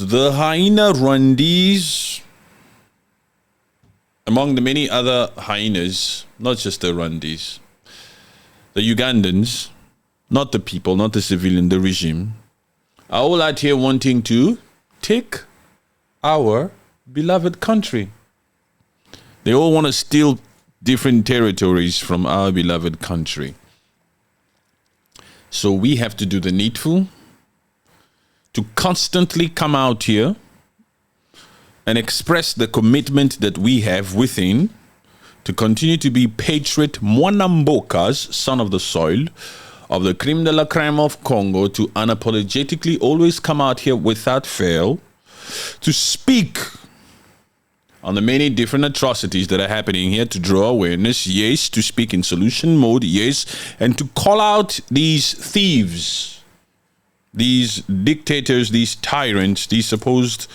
The hyena Rwandese, among the many other hyenas, not just the Rwandese, the Ugandans, not the people, not the civilian, the regime, are all out here wanting to take our beloved country. They all want to steal different territories from our beloved country. So we have to do the needful to constantly come out here and express the commitment that we have within to continue to be patriot Mwanamboka's son of the soil, of the creme de la creme of Congo, to unapologetically always come out here without fail to speak on the many different atrocities that are happening here, to draw awareness, yes, to speak in solution mode, yes, and to call out these thieves, these dictators, these tyrants, these supposed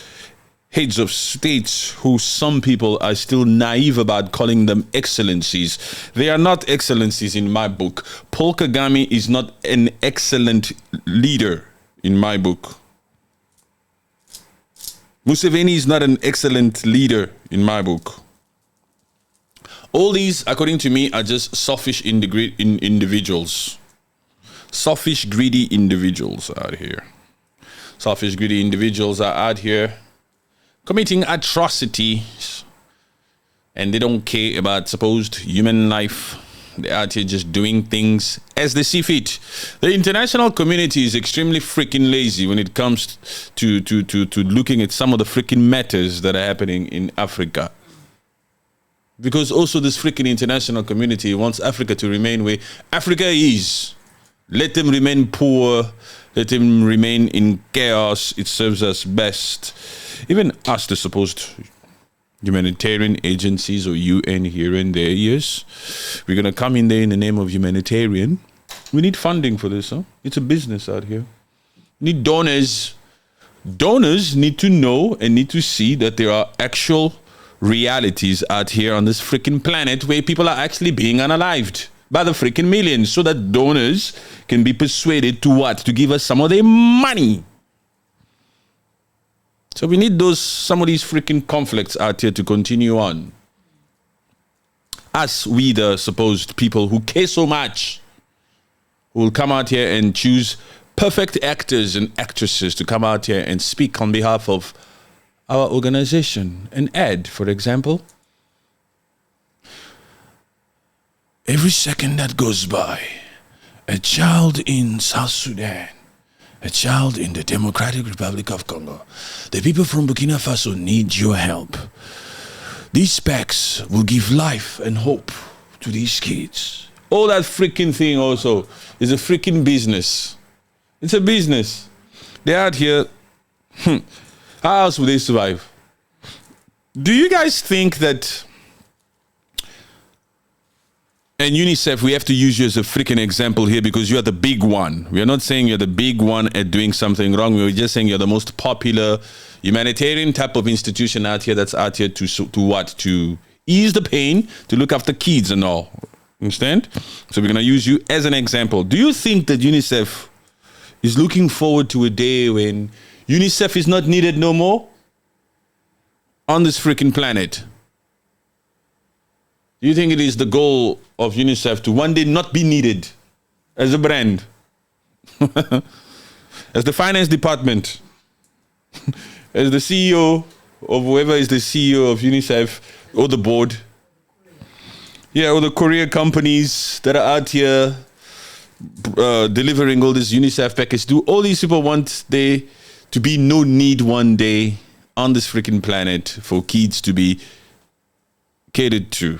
heads of states who some people are still naive about calling them excellencies. They are not excellencies in my book. Paul Kagame is not an excellent leader in my book. Museveni is not an excellent leader in my book. All these, according to me, are just selfish individuals. Selfish, greedy individuals out here. Selfish, greedy individuals are out here committing atrocities, and they don't care about supposed human life. They're out here just doing things as they see fit. The international community is extremely freaking lazy when it comes to looking at some of the freaking matters that are happening in Africa. Because also this freaking international community wants Africa to remain where Africa is. Let them remain poor. Let them remain in chaos. It serves us best. Even us, the supposed humanitarian agencies or UN here and there, yes. We're going to come in there in the name of humanitarian. We need funding for this, huh? It's a business out here. We need donors. Donors need to know and need to see that there are actual realities out here on this freaking planet where people are actually being unalived by the freaking millions, so that donors can be persuaded to what? To give us some of their money. So we need some of these freaking conflicts out here to continue on. Us, we the supposed people who care so much, who will come out here and choose perfect actors and actresses to come out here and speak on behalf of our organization. An ad, for example. Every second that goes by, a child in South Sudan, a child in the Democratic Republic of Congo, the people from Burkina Faso need your help. These packs will give life and hope to these kids. All that freaking thing also is a freaking business. It's a business. They're out here. How else would they survive? Do you guys think that... And UNICEF, we have to use you as a freaking example here because you are the big one. We are not saying you're the big one at doing something wrong. We're just saying you're the most popular humanitarian type of institution out here that's out here to what? To ease the pain, to look after kids and all. Understand? So we're going to use you as an example. Do you think that UNICEF is looking forward to a day when UNICEF is not needed no more on this freaking planet? Do you think it is the goal of UNICEF to one day not be needed as a brand? As the finance department? As the CEO of whoever is the CEO of UNICEF or the board? Yeah, or the courier companies that are out here delivering all this UNICEF package. Do all these people want there to be no need one day on this freaking planet for kids to be catered to?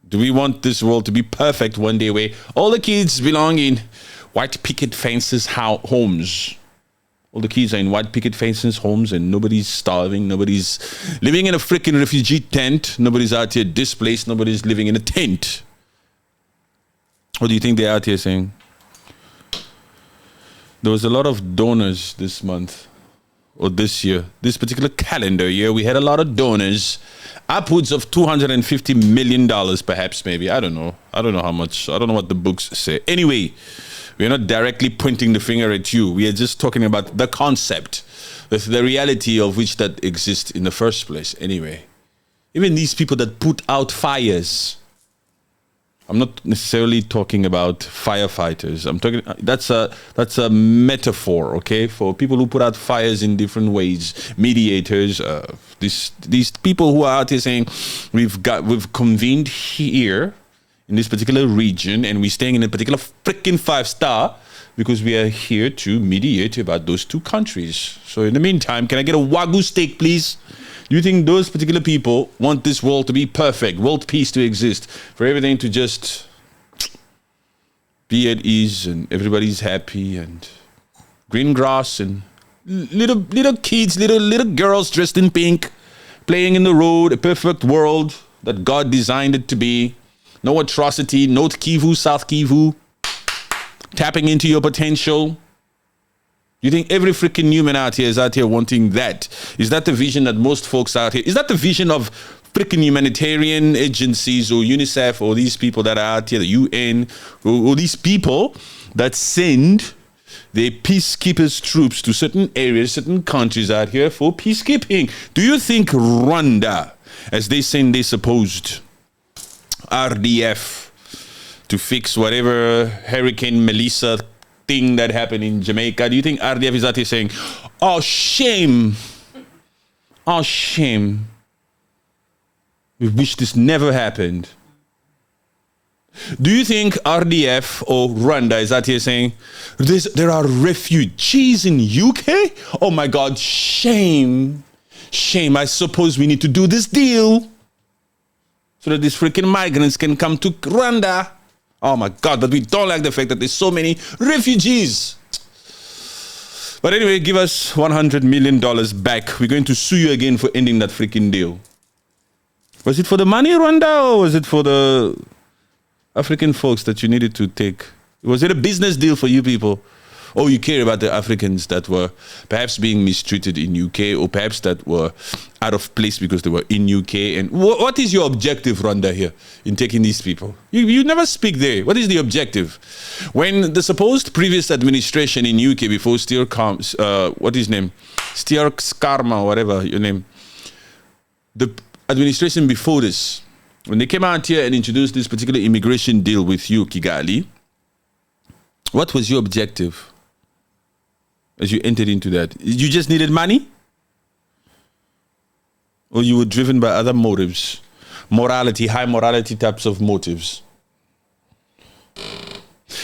Do we want this world to be perfect one day where all the kids belong in white picket fences homes? All the kids are in white picket fences homes and nobody's starving. Nobody's living in a freaking refugee tent. Nobody's out here displaced. Nobody's living in a tent. What do you think they're out here saying? There was a lot of donors this month or this year. This particular calendar year, we had a lot of donors. Upwards of $250 million, perhaps, maybe. I don't know. I don't know how much. I don't know what the books say. Anyway, We're not directly pointing the finger at you. We are just talking about the concept, the reality of which that exists in the first place. Anyway, even these people that put out fires, I'm not necessarily talking about firefighters. I'm talking that's a metaphor, okay, for people who put out fires in different ways. Mediators, these people who are out here saying we've convened here in this particular region, and we're staying in a particular freaking 5-star because we are here to mediate about those two countries. So in the meantime, can I get a Wagyu steak, please? Do you think those particular people want this world to be perfect, world peace to exist, for everything to just be at ease and everybody's happy and green grass and little kids, little girls dressed in pink, playing in the road, a perfect world that God designed it to be? No atrocity, no Kivu, South Kivu, tapping into your potential. You think every freaking human out here is out here wanting that? Is that the vision that most folks out here? Is that the vision of freaking humanitarian agencies or UNICEF or these people that are out here, the UN, or these people that send their peacekeepers troops to certain areas, certain countries out here for peacekeeping? Do you think Rwanda, as they send their supposed RDF to fix whatever Hurricane Melissa thing that happened in Jamaica, do you think RDF is out here saying, oh shame, we wish this never happened? Do you think RDF or Rwanda is out here saying there are refugees in UK? Oh my God, shame, I suppose we need to do this deal so that these freaking migrants can come to Rwanda. Oh my God, but we don't like the fact that there's so many refugees. But anyway, give us $100 million back. We're going to sue you again for ending that freaking deal. Was it for the money, Rwanda, or was it for the African folks that you needed to take? Was it a business deal for you people? Or you care about the Africans that were perhaps being mistreated in UK, or perhaps that were out of place because they were in UK? And what is your objective, Rwanda, here in taking these people? You never speak there. What is the objective? When the supposed previous administration in UK before what is his name? Starmer, whatever your name. The administration before this, when they came out here and introduced this particular immigration deal with you, Kigali, what was your objective as you entered into that? You just needed money? Or you were driven by other motives? Morality, high morality types of motives.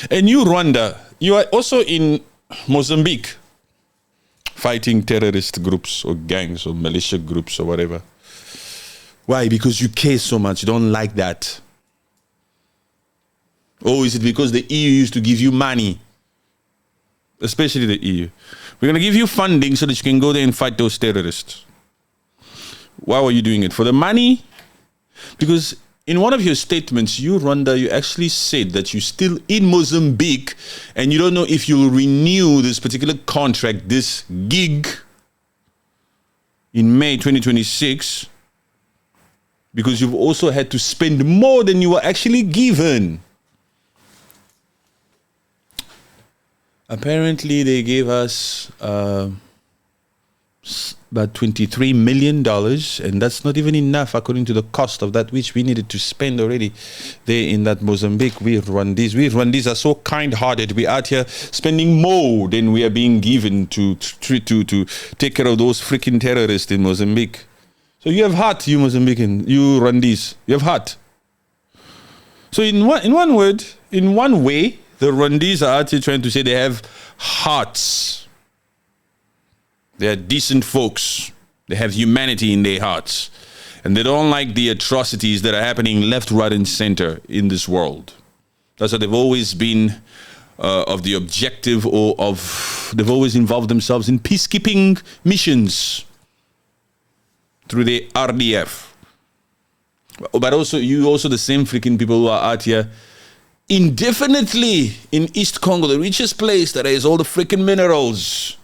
And you, Rwanda, you are also in Mozambique, fighting terrorist groups or gangs or militia groups or whatever. Why? Because you care so much. You don't like that. Or is it because the EU used to give you money? Especially the EU. We're going to give you funding so that you can go there and fight those terrorists. Why were you doing it? For the money? Because in one of your statements, you, Rwanda, you actually said that you're still in Mozambique and you don't know if you'll renew this particular contract, this gig, in May 2026, because you've also had to spend more than you were actually given. Apparently, they gave us about $23 million, and that's not even enough according to the cost of that which we needed to spend already there in that Mozambique. We Rwandese are so kind-hearted. We're out here spending more than we are being given to take care of those freaking terrorists in Mozambique. So you have heart, you Mozambican, you Rwandese. You have heart. So in one way, the Rwandese are out here trying to say they have hearts. They are decent folks. They have humanity in their hearts. And they don't like the atrocities that are happening left, right, and center in this world. That's what they've always been of the objective, or they've always involved themselves in peacekeeping missions through the RDF. But also, you also the same freaking people who are out here indefinitely in East Congo, the richest place that has all the freaking minerals,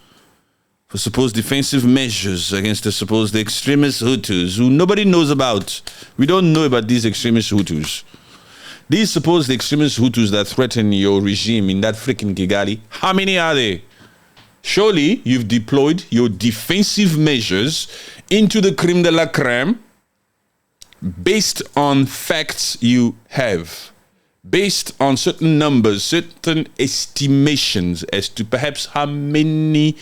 for supposed defensive measures against the supposed extremist Hutus who nobody knows about. We don't know about these extremist Hutus. These supposed extremist Hutus that threaten your regime in that freaking Kigali, how many are they? Surely you've deployed your defensive measures into the creme de la creme based on facts you have, based on certain numbers, certain estimations as to perhaps how many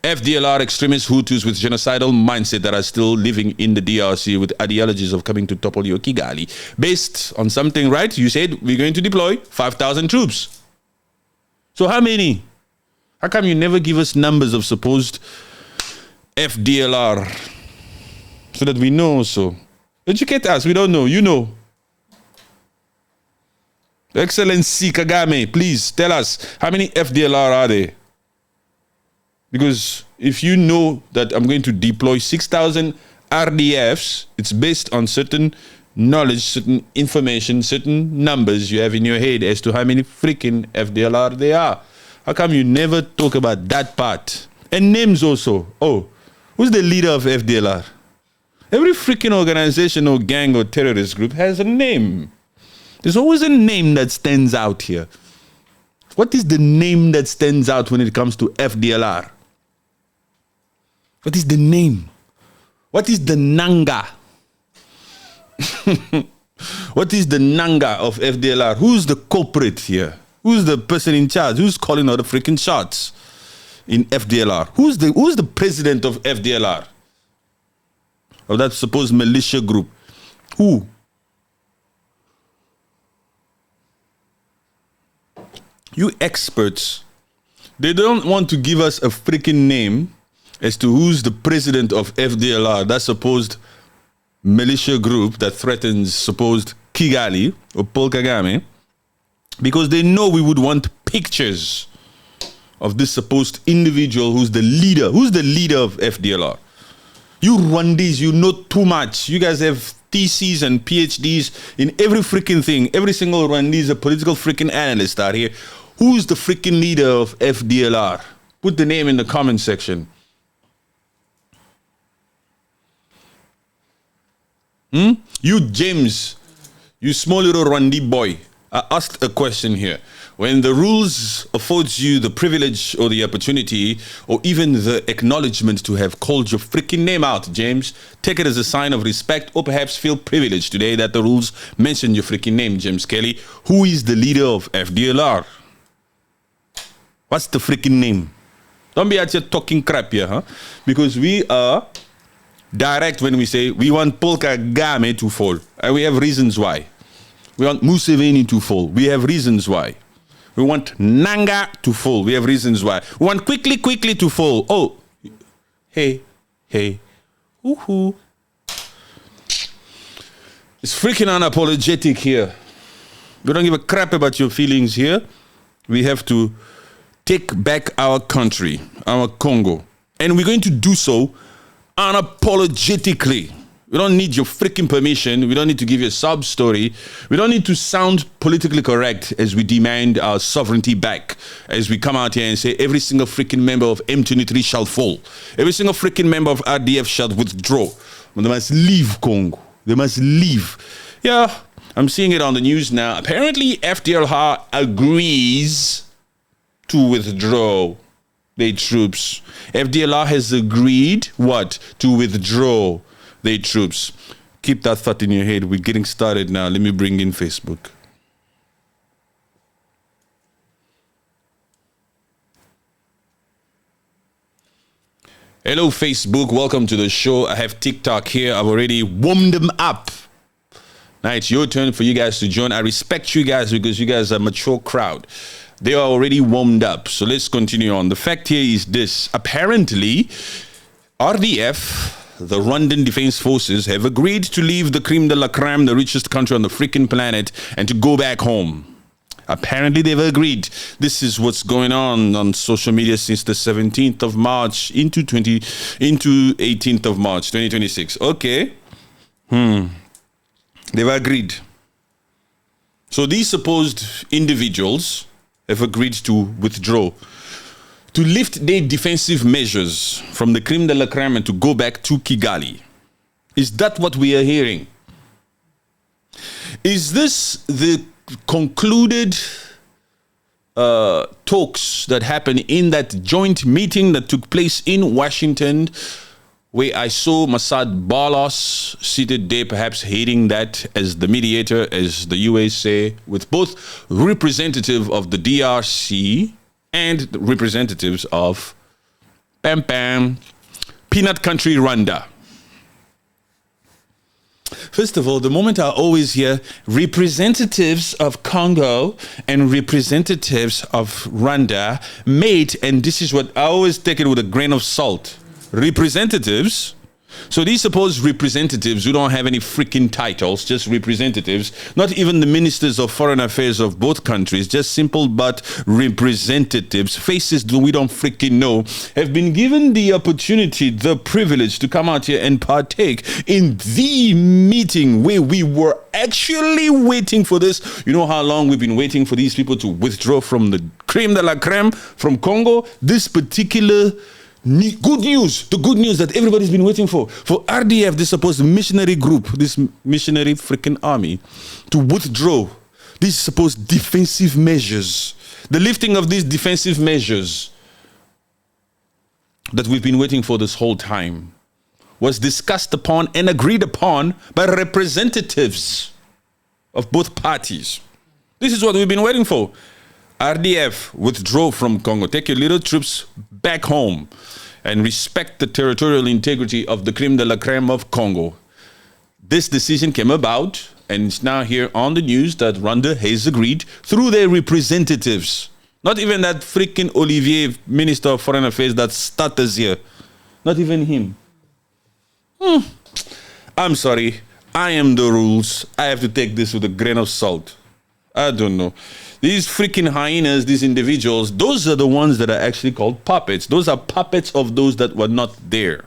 FDLR extremist Hutus with genocidal mindset that are still living in the DRC with ideologies of coming to topple your Kigali. Based on something, right? You said we're going to deploy 5,000 troops. So how many? How come you never give us numbers of supposed FDLR so that we know also? Educate us. We don't know. You know. Excellency Kagame, please tell us how many FDLR are there? Because if you know that I'm going to deploy 6,000 RDFs, it's based on certain knowledge, certain information, certain numbers you have in your head as to how many freaking FDLR there are. How come you never talk about that part? And names also. Oh, who's the leader of FDLR? Every freaking organization or gang or terrorist group has a name. There's always a name that stands out here. What is the name that stands out when it comes to FDLR? What is the name? What is the Nanga? What is the Nanga of FDLR? Who's the culprit here? Who's the person in charge? Who's calling all the freaking shots in FDLR? Who's the president of FDLR? Of that supposed militia group? Who? You experts, they don't want to give us a freaking name as to who's the president of FDLR, that supposed militia group that threatens supposed Kigali or Paul Kagame, because they know we would want pictures of this supposed individual who's the leader. Who's the leader of FDLR? You Rwandese, you know too much. You guys have theses and PhDs in every freaking thing. Every single Rwandese, a political freaking analyst out here. Who's the freaking leader of FDLR? Put the name in the comment section. You James, you small little Rwandi boy. I asked a question here. When the rules affords you the privilege or the opportunity or even the acknowledgement to have called your freaking name out, James, take it as a sign of respect or perhaps feel privileged today that the rules mention your freaking name, James Kelly. Who is the leader of FDLR? What's the freaking name? Don't be out here talking crap here, huh? Because we are direct when we say we want Paul Kagame to fall. And we have reasons why. We want Museveni to fall. We have reasons why. We want Nanga to fall. We have reasons why. We want quickly to fall. Oh, hey, woohoo. It's freaking unapologetic here. We don't give a crap about your feelings here. We have to take back our country, our Congo. And we're going to do so unapologetically. We don't need your freaking permission. We don't need to give you a sub story. We don't need to sound politically correct as we demand our sovereignty back. As we come out here and say every single freaking member of M23 shall fall. Every single freaking member of RDF shall withdraw. But they must leave Congo. They must leave. Yeah, I'm seeing it on the news now. Apparently FDLR agrees to withdraw their troops. FDLR has agreed what? To withdraw their troops. Keep that thought in your head. We're getting started now. Let me bring in Facebook. Hello, Facebook. Welcome to the show. I have TikTok here. I've already warmed them up. Now it's your turn for you guys to join. I respect you guys because you guys are a mature crowd. They are already warmed up. So let's continue on. The fact here is this. Apparently, RDF, the Rwandan Defense Forces, have agreed to leave the creme de la creme, the richest country on the freaking planet, and to go back home. Apparently, they've agreed. This is what's going on social media since the 17th of March into 18th of March, 2026. Okay. They've agreed. So these supposed individuals have agreed to withdraw, to lift their defensive measures from the creme de la creme and to go back to Kigali. Is that what we are hearing? Is this the concluded talks that happened in that joint meeting that took place in Washington, where I saw Masad Barlos seated there, perhaps hating that as the mediator, as the USA, with both representative of the DRC and representatives of Peanut Country Rwanda. First of all, the moment I always hear representatives of Congo and representatives of Rwanda mate, and this is what I always take it with a grain of salt. Representatives. So these supposed representatives who don't have any freaking titles, just representatives, not even the ministers of foreign affairs of both countries, just simple but representatives, faces that we don't freaking know, have been given the opportunity, the privilege to come out here and partake in the meeting where we were actually waiting for this. You know how long we've been waiting for these people to withdraw from the creme de la creme from Congo? This particular good news, the good news that everybody's been waiting for RDF, this supposed missionary group, this missionary freaking army, to withdraw these supposed defensive measures, the lifting of these defensive measures that we've been waiting for this whole time, was discussed upon and agreed upon by representatives of both parties. This is what we've been waiting for. RDF, withdraw from Congo. Take your little troops back home and respect the territorial integrity of the creme de la creme of Congo. This decision came about, and it's now here on the news that Rwanda has agreed through their representatives. Not even that freaking Olivier, Minister of Foreign Affairs, that stutters here. Not even him. I'm sorry. I am the rules. I have to take this with a grain of salt. I don't know. These freaking hyenas, these individuals, those are the ones that are actually called puppets. Those are puppets of those that were not there.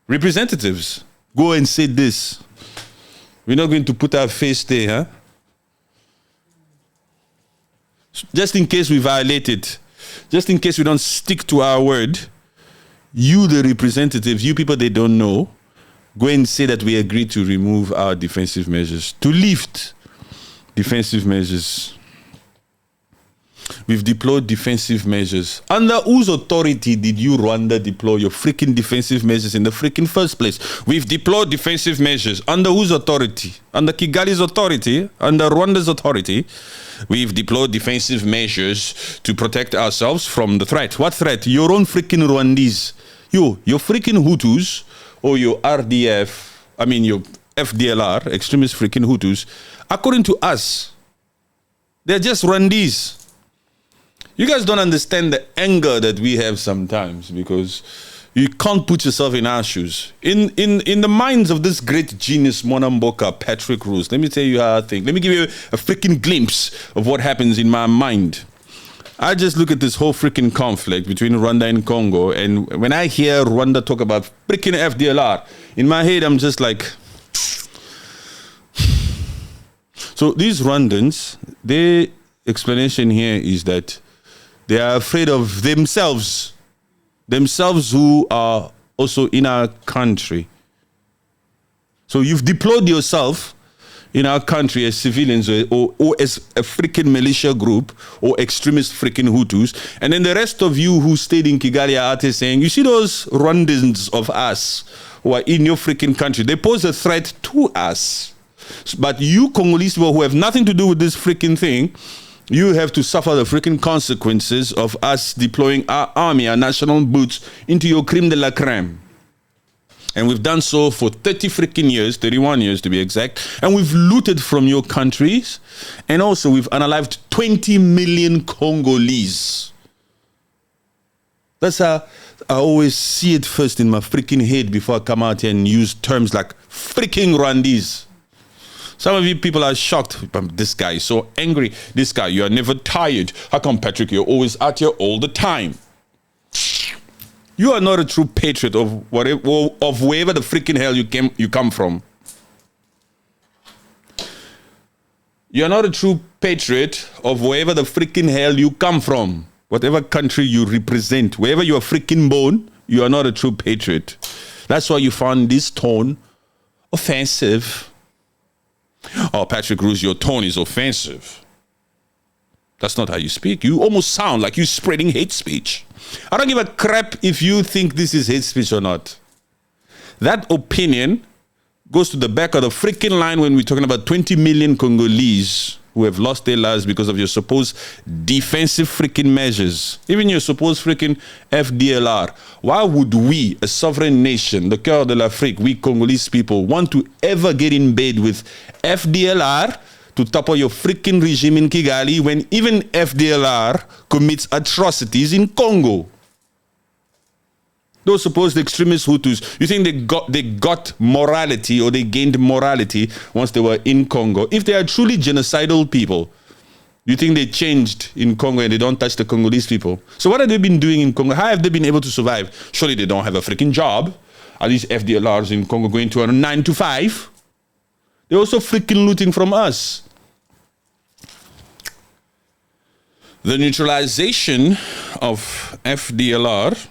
Representatives, go and say this. We're not going to put our face there, huh? Just in case we violate it, just in case we don't stick to our word, you, the representatives, you people they don't know, go and say that we agreed to remove our defensive measures, to lift defensive measures. We've deployed defensive measures. Under whose authority did you, Rwanda, deploy your freaking defensive measures in the freaking first place? We've deployed defensive measures. Under whose authority? Under Kigali's authority? Under Rwanda's authority? We've deployed defensive measures to protect ourselves from the threat. What threat? Your own freaking Rwandese. Your freaking Hutus or your RDF, your FDLR, extremist freaking Hutus, according to us, they're just Rwandese. You guys don't understand the anger that we have sometimes because you can't put yourself in our shoes. In the minds of this great genius, Monamboka, Patrick Rose, let me tell you how I think. Let me give you a freaking glimpse of what happens in my mind. I just look at this whole freaking conflict between Rwanda and Congo, and when I hear Rwanda talk about freaking FDLR, in my head I'm just like... So these Rwandans, their explanation here is that they are afraid of themselves who are also in our country. So you've deployed yourself in our country as civilians or as a freaking militia group or extremist freaking Hutus. And then the rest of you who stayed in Kigali are out there saying, you see those Rwandans of us who are in your freaking country, they pose a threat to us. But you Congolese people who have nothing to do with this freaking thing, you have to suffer the freaking consequences of us deploying our army, our national boots, into your creme de la creme. And we've done so for 30 freaking years, 31 years to be exact. And we've looted from your countries. And also we've unalived 20 million Congolese. That's how I always see it first in my freaking head before I come out here and use terms like freaking Rwandese. Some of you people are shocked. This guy is so angry. This guy, you are never tired. How come, Patrick, you're always out here all the time? You are not a true patriot of whatever, of wherever the freaking hell you come from. You are not a true patriot of wherever the freaking hell you come from. Whatever country you represent, wherever you are freaking born, you are not a true patriot. That's why you found this tone offensive. Oh, Patrick Ruse, your tone is offensive. That's not how you speak. You almost sound like you're spreading hate speech. I don't give a crap if you think this is hate speech or not. That opinion goes to the back of the freaking line when we're talking about 20 million Congolese who have lost their lives because of your supposed defensive freaking measures. Even your supposed freaking FDLR. Why would we, a sovereign nation, the Cœur de l'Afrique, we Congolese people, want to ever get in bed with FDLR to topple your freaking regime in Kigali when even FDLR commits atrocities in Congo? Those supposed extremist Hutus, you think they got morality or they gained morality once they were in Congo? If they are truly genocidal people, you think they changed in Congo and they don't touch the Congolese people? So what have they been doing in Congo? How have they been able to survive? Surely they don't have a freaking job. Are these FDLRs in Congo going to a 9 to 5? They're also freaking looting from us. The neutralization of FDLR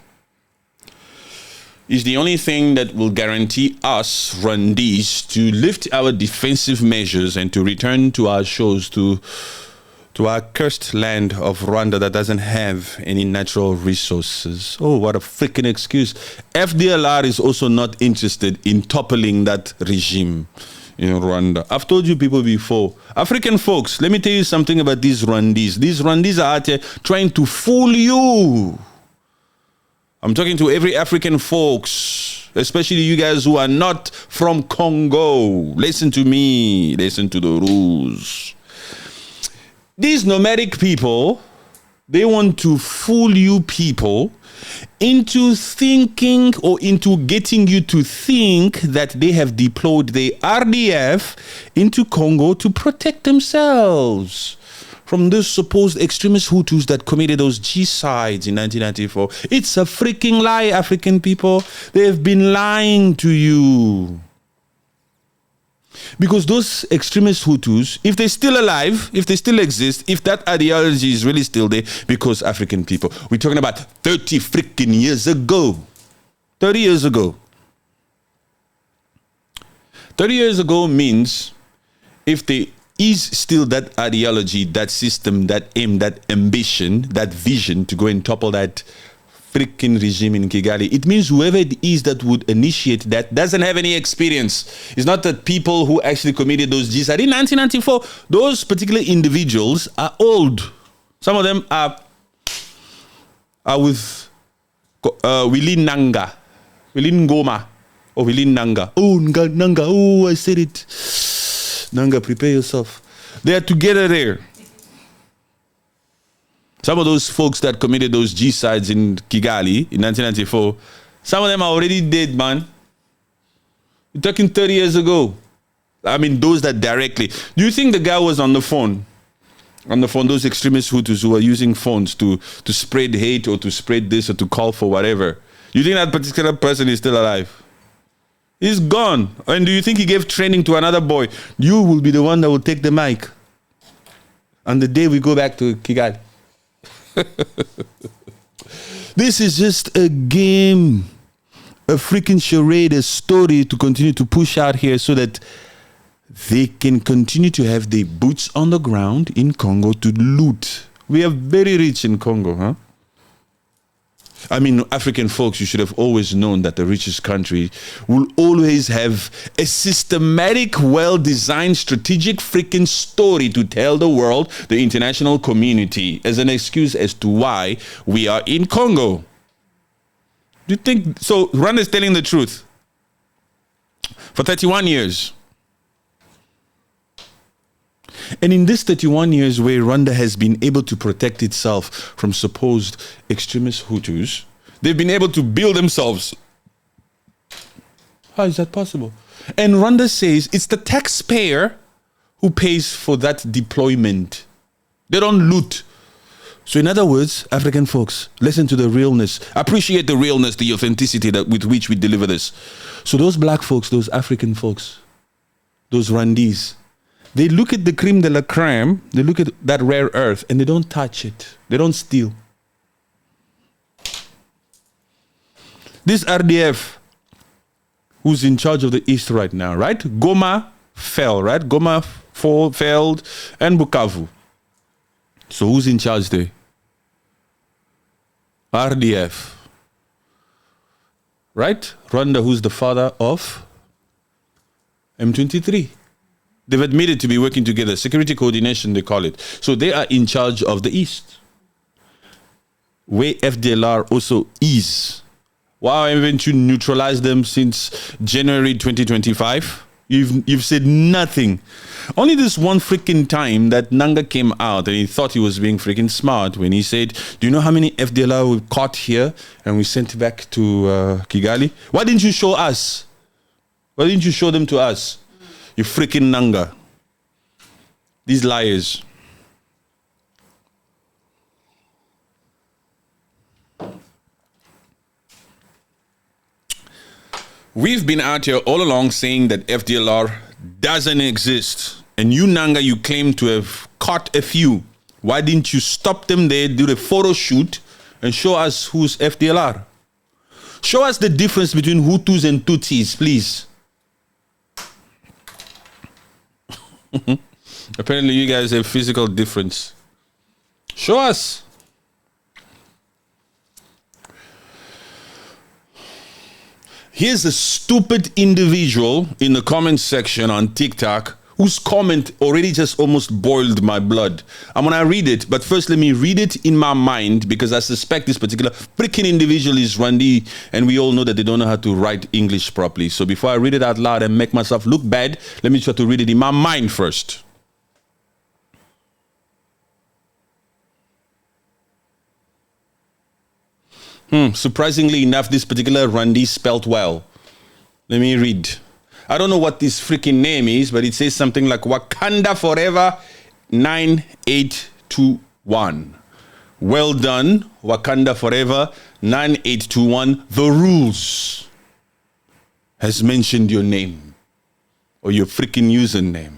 is the only thing that will guarantee us Rwandese to lift our defensive measures and to return to our shores, to our cursed land of Rwanda that doesn't have any natural resources. Oh, what a freaking excuse. FDLR is also not interested in toppling that regime in Rwanda. I've told you people before, African folks, let me tell you something about these Rwandese. These Rwandese are out here trying to fool you. I'm talking to every African folks, especially you guys who are not from Congo. Listen to me. Listen to the rules. These nomadic people, they want to fool you people into thinking or into getting you to think that they have deployed the RDF into Congo to protect themselves from those supposed extremist Hutus that committed those genocides in 1994. It's a freaking lie, African people. They've been lying to you. Because those extremist Hutus, if they're still alive, if they still exist, if that ideology is really still there, because African people, we're talking about 30 freaking years ago. 30 years ago. 30 years ago means if they is still that ideology, that system, that aim, that ambition, that vision to go and topple that freaking regime in Kigali. It means whoever it is that would initiate that doesn't have any experience. It's not that people who actually committed those genocides in 1994, those particular individuals are old. Some of them are with Willy Nanga, Willy Ngoma, or Willy Nanga. Oh, Nanga, oh, I said it. Nanga, prepare yourself. They are together there. Some of those folks that committed those genocides in Kigali in 1994, some of them are already dead, man. You're talking 30 years ago. I mean, those that directly. Do you think the guy was on the phone? On the phone, those extremist Hutus who are using phones to spread hate or to spread this or to call for whatever. You think that particular person is still alive? He's gone. And do you think he gave training to another boy? You will be the one that will take the mic on the day we go back to Kigali. This is just a game, a freaking charade, a story to continue to push out here so that they can continue to have their boots on the ground in Congo to loot. We are very rich in Congo, huh? I mean, African folks, you should have always known that the richest country will always have a systematic, well-designed, strategic freaking story to tell the world, the international community, as an excuse as to why we are in Congo. Do you think so? Rwanda is telling the truth. For 31 years. And in this 31 years where Rwanda has been able to protect itself from supposed extremist Hutus, they've been able to build themselves. How is that possible? And Rwanda says it's the taxpayer who pays for that deployment. They don't loot. So in other words, African folks, listen to the realness. Appreciate the realness, the authenticity with which we deliver this. So those black folks, those African folks, those Rwandese, they look at the creme de la creme, they look at that rare earth, and they don't touch it. They don't steal. This RDF, who's in charge of the East right now, right? Goma fell, right? Goma failed, and Bukavu. So who's in charge there? RDF. Right? Rwanda, who's the father of M23. They've admitted to be working together. Security coordination, they call it. So they are in charge of the East, where FDLR also is. Why haven't you neutralized them since January 2025? You've said nothing. Only this one freaking time that Nanga came out and he thought he was being freaking smart when he said, do you know how many FDLR we caught here and we sent back to Kigali? Why didn't you show us? Why didn't you show them to us? You freaking Nanga. These liars. We've been out here all along saying that FDLR doesn't exist. And you, Nanga, you claim to have caught a few. Why didn't you stop them there, do the photo shoot, and show us who's FDLR? Show us the difference between Hutus and Tutsis, please. Apparently you guys have physical difference. Show us. Here's a stupid individual in the comment section on TikTok whose comment already just almost boiled my blood. I'm gonna read it, but first let me read it in my mind because I suspect this particular freaking individual is Rwandi, and we all know that they don't know how to write English properly. So before I read it out loud and make myself look bad, let me try to read it in my mind first. Surprisingly enough, this particular Rwandi spelled well. Let me read. I don't know what this freaking name is, but it says something like Wakanda Forever 9821. Well done, Wakanda Forever 9821. The rules has mentioned your name or your freaking username.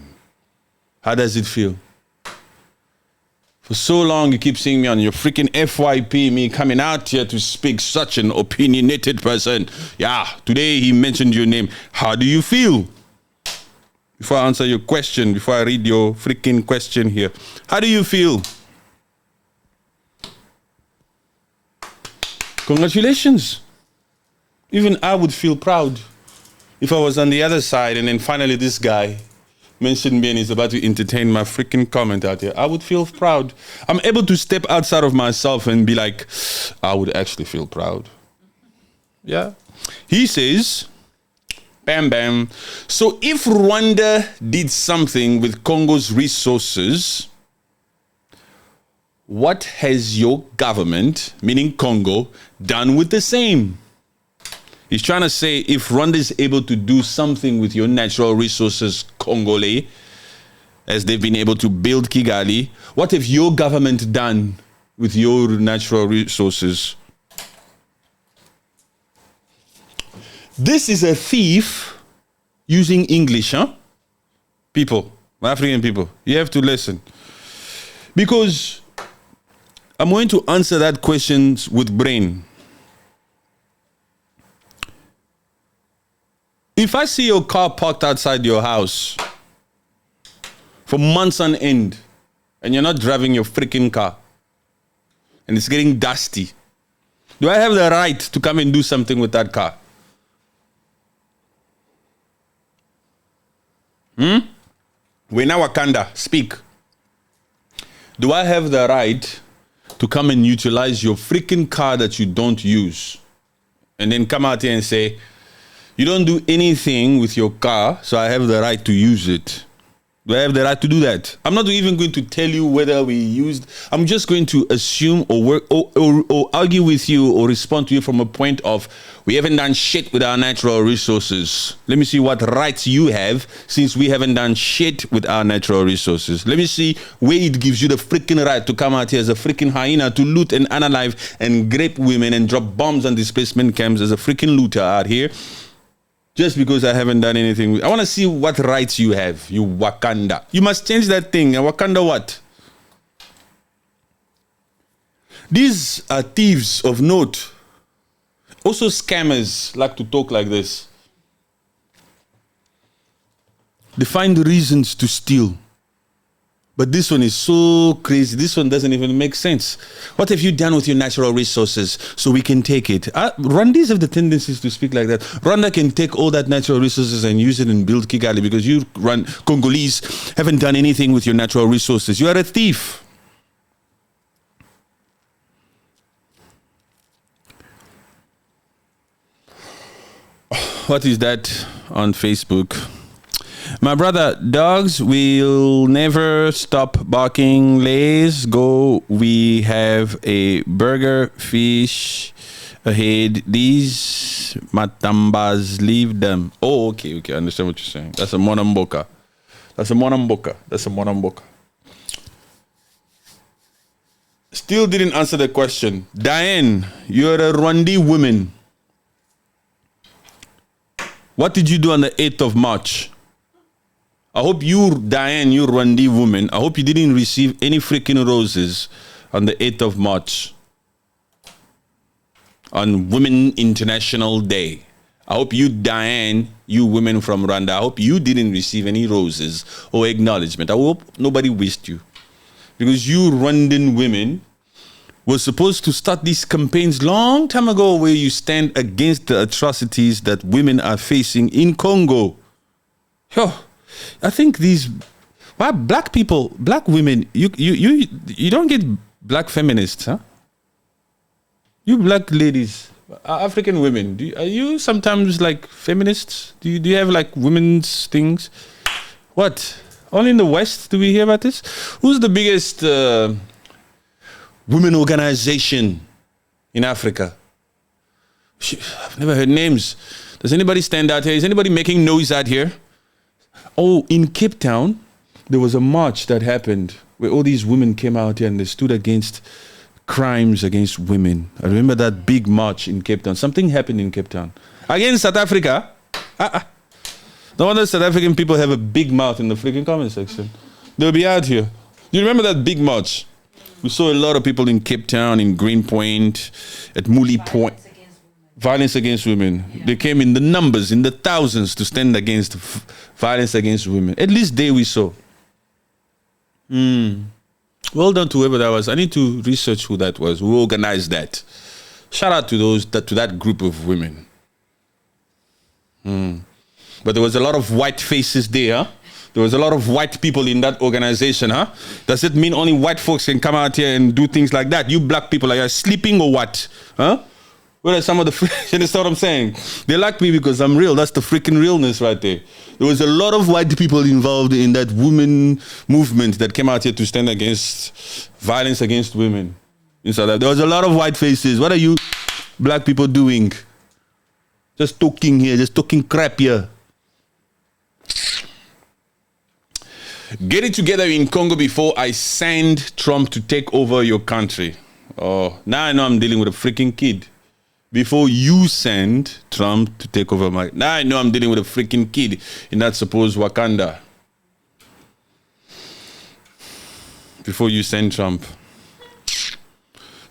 How does it feel? For so long, you keep seeing me on your freaking FYP, me coming out here to speak, such an opinionated person. Yeah, today he mentioned your name. How do you feel? Before I answer your question, before I read your freaking question here, how do you feel? Congratulations. Even I would feel proud if I was on the other side and then finally this guy mentioned me and he's about to entertain my freaking comment out here. I would feel proud. I'm able to step outside of myself and be like, I would actually feel proud. Yeah. He says, bam, bam. So if Rwanda did something with Congo's resources, what has your government, meaning Congo, done with the same? He's trying to say if Rwanda is able to do something with your natural resources, Congolese, as they've been able to build Kigali, what have your government done with your natural resources? This is a thief using English, huh? People, African people, you have to listen. Because I'm going to answer that question with brain. If I see your car parked outside your house for months on end and you're not driving your freaking car and it's getting dusty, do I have the right to come and do something with that car? Wena Wakanda, speak. Do I have the right to come and utilize your freaking car that you don't use and then come out here and say, you don't do anything with your car, so I have the right to use it? Do I have the right to do that? I'm not even going to tell you whether we used. I'm just going to assume or work or argue with you or respond to you from a point of we haven't done shit with our natural resources. Let me see what rights you have since we haven't done shit with our natural resources. Let me see where it gives you the freaking right to come out here as a freaking hyena to loot and unalive and grape women and drop bombs on displacement camps as a freaking looter out here. Just because I haven't done anything. I want to see what rights you have, you Wakanda. You must change that thing. Wakanda what? These are thieves of note. Also scammers like to talk like this. They find reasons to steal. But this one is so crazy. This one doesn't even make sense. What have you done with your natural resources so we can take it? Rwandese have the tendencies to speak like that. Rwanda can take all that natural resources and use it and build Kigali because you Congolese haven't done anything with your natural resources. You are a thief. What is that on Facebook? My brother, dogs will never stop barking. Let's go. We have a burger fish ahead. These matambas, leave them. Oh, okay. I understand what you're saying. That's a monamboka. Still didn't answer the question. Diane, you're a Rwandese woman. What did you do on the 8th of March? I hope you, Diane, you Rwandese woman, I hope you didn't receive any freaking roses on the 8th of March. On Women International Day. I hope you, Diane, you women from Rwanda, I hope you didn't receive any roses or acknowledgement. I hope nobody wished you. Because you Rwandan women were supposed to start these campaigns long time ago where you stand against the atrocities that women are facing in Congo. I think these black people, black women, you don't get black feminists, huh? You black ladies, African women, are you sometimes like feminists? Do you have like women's things? What? Only in the West do we hear about this? Who's the biggest women organization in Africa? I've never heard names. Does anybody stand out here? Is anybody making noise out here? Oh, in Cape Town, there was a march that happened where all these women came out here and they stood against crimes against women. I remember that big march in Cape Town. Something happened in Cape Town. Against South Africa. No wonder South African people have a big mouth in the freaking comment section. They'll be out here. Do you remember that big march? We saw a lot of people in Cape Town, in Greenpoint, at Mooley Point. Violence against women. Yeah. They came in the numbers, in the thousands, to stand against violence against women. At least they we saw. Well done to whoever that was. I need to research who that was, who organized that. Shout out to that group of women. But there was a lot of white faces there, huh? There was a lot of white people in that organization, huh? Does it mean only white folks can come out here and do things like that? You black people, are you sleeping or what? Huh? Where are some of the... You understand what I'm saying? They like me because I'm real. That's the freaking realness right there. There was a lot of white people involved in that women movement that came out here to stand against violence against women. There was a lot of white faces. What are you black people doing? Just talking here, just talking crap here. Get it together in Congo before I send Trump to take over your country. Oh, now I know I'm dealing with a freaking kid. Before you send Trump to take over my... Now I know I'm dealing with a freaking kid in that supposed Wakanda. Before you send Trump.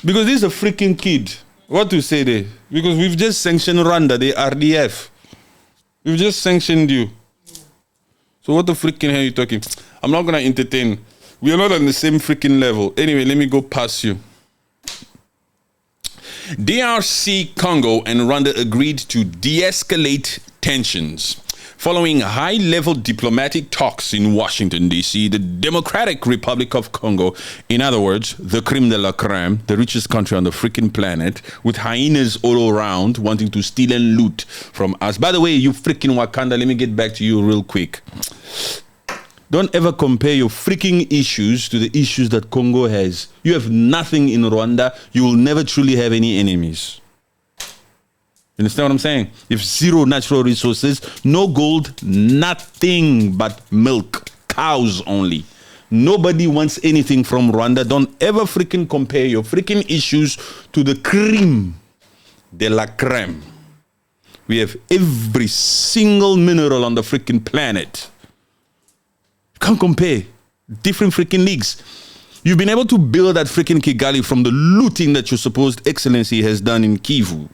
Because this is a freaking kid. What to say there? Because we've just sanctioned Rwanda, the RDF. We've just sanctioned you. So what the freaking hell are you talking? I'm not going to entertain. We are not on the same freaking level. Anyway, let me go past you. DRC, Congo, and Rwanda agreed to de-escalate tensions. Following high-level diplomatic talks in Washington, D.C., the Democratic Republic of Congo, in other words, the creme de la creme, the richest country on the freaking planet, with hyenas all around wanting to steal and loot from us. By the way, you freaking Wakanda, let me get back to you real quick. Don't ever compare your freaking issues to the issues that Congo has. You have nothing in Rwanda. You will never truly have any enemies. You understand what I'm saying? You have zero natural resources, no gold, nothing but milk, cows only. Nobody wants anything from Rwanda. Don't ever freaking compare your freaking issues to the creme de la creme. We have every single mineral on the freaking planet. Can't compare. Different freaking leagues. You've been able to build that freaking Kigali from the looting that your supposed excellency has done in Kivu.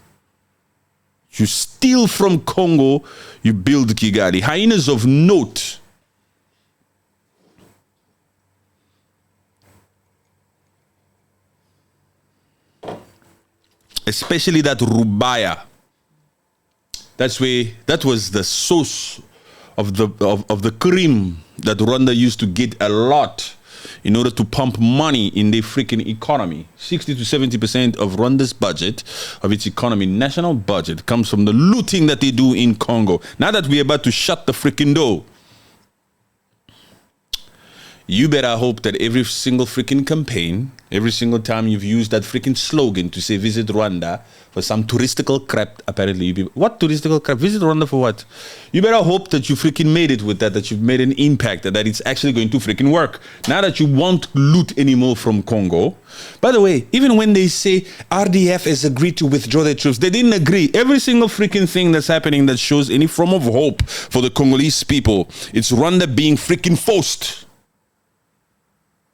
You steal from Congo, you build Kigali. Hyenas of note especially that Rubaya. That was the source of the cream that Rwanda used to get a lot in order to pump money in their freaking economy. 60 to 70% of Rwanda's budget, of its economy, national budget, comes from the looting that they do in Congo. Now that we're about to shut the freaking door, you better hope that every single freaking campaign, every single time you've used that freaking slogan to say visit Rwanda for some touristical crap, apparently. What touristical crap? Visit Rwanda for what? You better hope that you freaking made it with that you've made an impact, that it's actually going to freaking work. Now that you won't loot anymore from Congo. By the way, even when they say RDF has agreed to withdraw their troops, they didn't agree. Every single freaking thing that's happening that shows any form of hope for the Congolese people, it's Rwanda being freaking forced.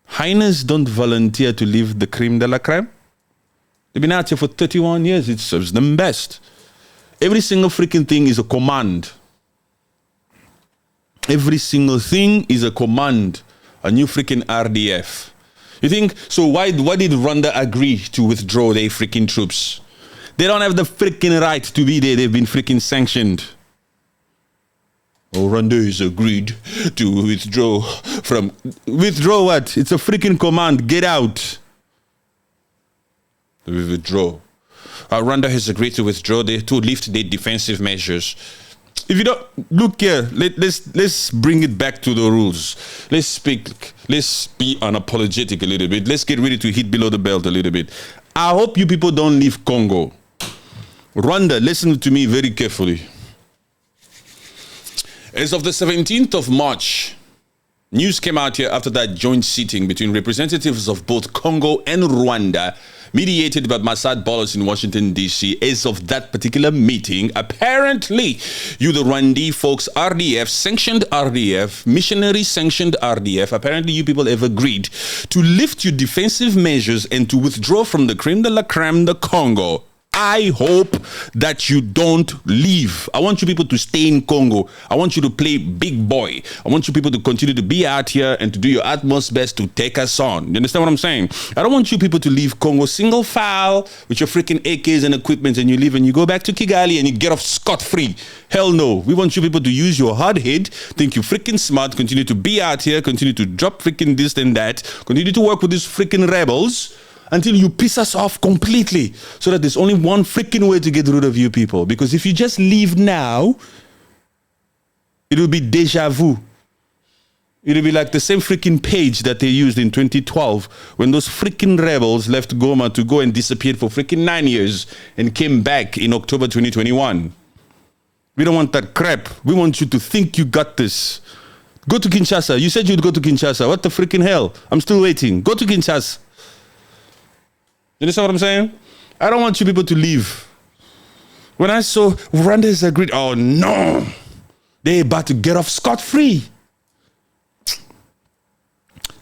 Hyenas don't volunteer to leave the creme de la creme. They've been out here for 31 years. It serves them best. Every single freaking thing is a command. Every single thing is a command. A new freaking RDF. You think, so why did Rwanda agree to withdraw their freaking troops? They don't have the freaking right to be there. They've been freaking sanctioned. Oh, Rwanda has agreed to withdraw from... Withdraw what? It's a freaking command. Get out. Withdraw. Rwanda has agreed to withdraw, to lift their defensive measures. If you don't... Look here. Let's bring it back to the rules. Let's be unapologetic a little bit. Let's get ready to hit below the belt a little bit. I hope you people don't leave Congo. Rwanda, listen to me very carefully. As of the 17th of March, news came out here after that joint sitting between representatives of both Congo and Rwanda, mediated by Masad Bolos in Washington, D.C. As of that particular meeting, apparently, you, the Rwandi folks, RDF, sanctioned RDF, missionary-sanctioned RDF, apparently you people have agreed to lift your defensive measures and to withdraw from the creme de la creme, the Congo. I hope that you don't leave. I want you people to stay in Congo. I want you to play big boy. I want you people to continue to be out here and to do your utmost best to take us on. You understand what I'm saying? I don't want you people to leave Congo single file with your freaking AKs and equipment and you leave and you go back to Kigali and you get off scot-free. Hell no. We want you people to use your hard head, think you freaking smart, continue to be out here, continue to drop freaking this and that, continue to work with these freaking rebels until you piss us off completely, so that there's only one freaking way to get rid of you people. Because if you just leave now, it will be deja vu. It will be like the same freaking page that they used in 2012 when those freaking rebels left Goma to go and disappeared for freaking 9 years and came back in October 2021. We don't want that crap. We want you to think you got this. Go to Kinshasa. You said you'd go to Kinshasa. What the freaking hell? I'm still waiting. Go to Kinshasa. You understand what I'm saying? I don't want you people to leave. When I saw Rwanda has agreed, oh no, they're about to get off scot-free.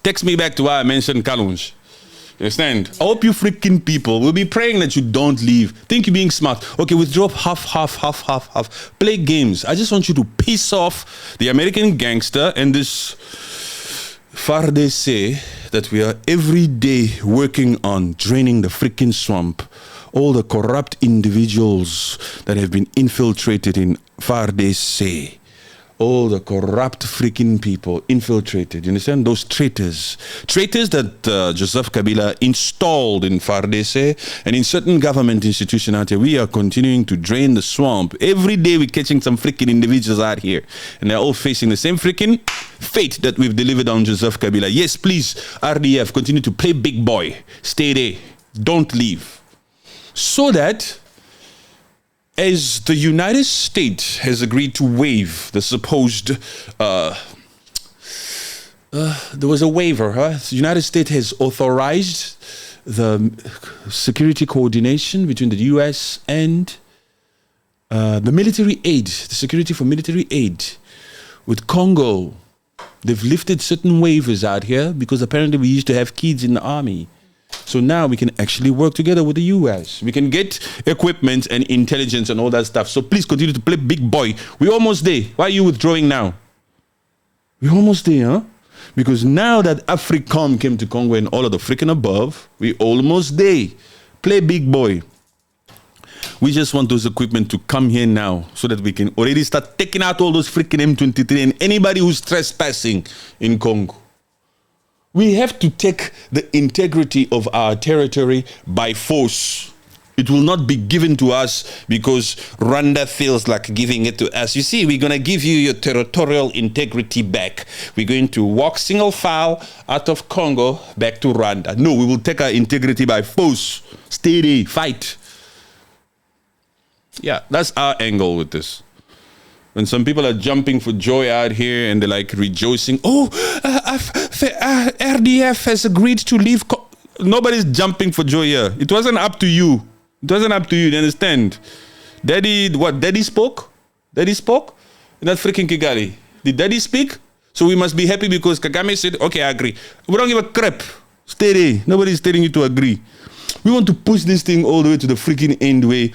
Text me back to why I mentioned Kalunj. You understand? I hope you freaking people will be praying that you don't leave. Think you're being smart. Okay, withdraw half. Play games. I just want you to piss off the American gangster and this FARDC that we are every day working on draining the freaking swamp. All the corrupt individuals that have been infiltrated in FARDC. All the corrupt freaking people infiltrated. You understand? Those traitors. Traitors that Joseph Kabila installed in FARDC and in certain government institutions out here. We are continuing to drain the swamp. Every day we're catching some freaking individuals out here. And they're all facing the same freaking fate that we've delivered on Joseph Kabila. Yes, please, RDF, continue to play big boy. Stay there. Don't leave. So that as the United States has agreed to waive the supposed, there was a waiver, huh? The United States has authorized the security coordination between the U.S. and the military aid, the security for military aid with Congo. They've lifted certain waivers out here because apparently we used to have kids in the army. So now we can actually work together with the U.S. We can get equipment and intelligence and all that stuff. So please continue to play big boy. We're almost there. Why are you withdrawing now? We're almost there, huh? Because now that AFRICOM came to Congo and all of the freaking above, we're almost there. Play big boy. We just want those equipment to come here now so that we can already start taking out all those freaking M23 and anybody who's trespassing in Congo. We have to take the integrity of our territory by force. It will not be given to us because Rwanda feels like giving it to us. You see, we're going to give you your territorial integrity back. We're going to walk single file out of Congo back to Rwanda. No, we will take our integrity by force. Stay there, fight. Yeah, that's our angle with this. When some people are jumping for joy out here and they're like rejoicing, RDF has agreed to leave. Nobody's jumping for joy here. It wasn't up to you. It wasn't up to you, you understand? Daddy spoke? Daddy spoke? In that freaking Kigali. Did Daddy speak? So we must be happy because Kagame said, okay, I agree. We don't give a crap. Stay there. Nobody's telling you to agree. We want to push this thing all the way to the freaking end way.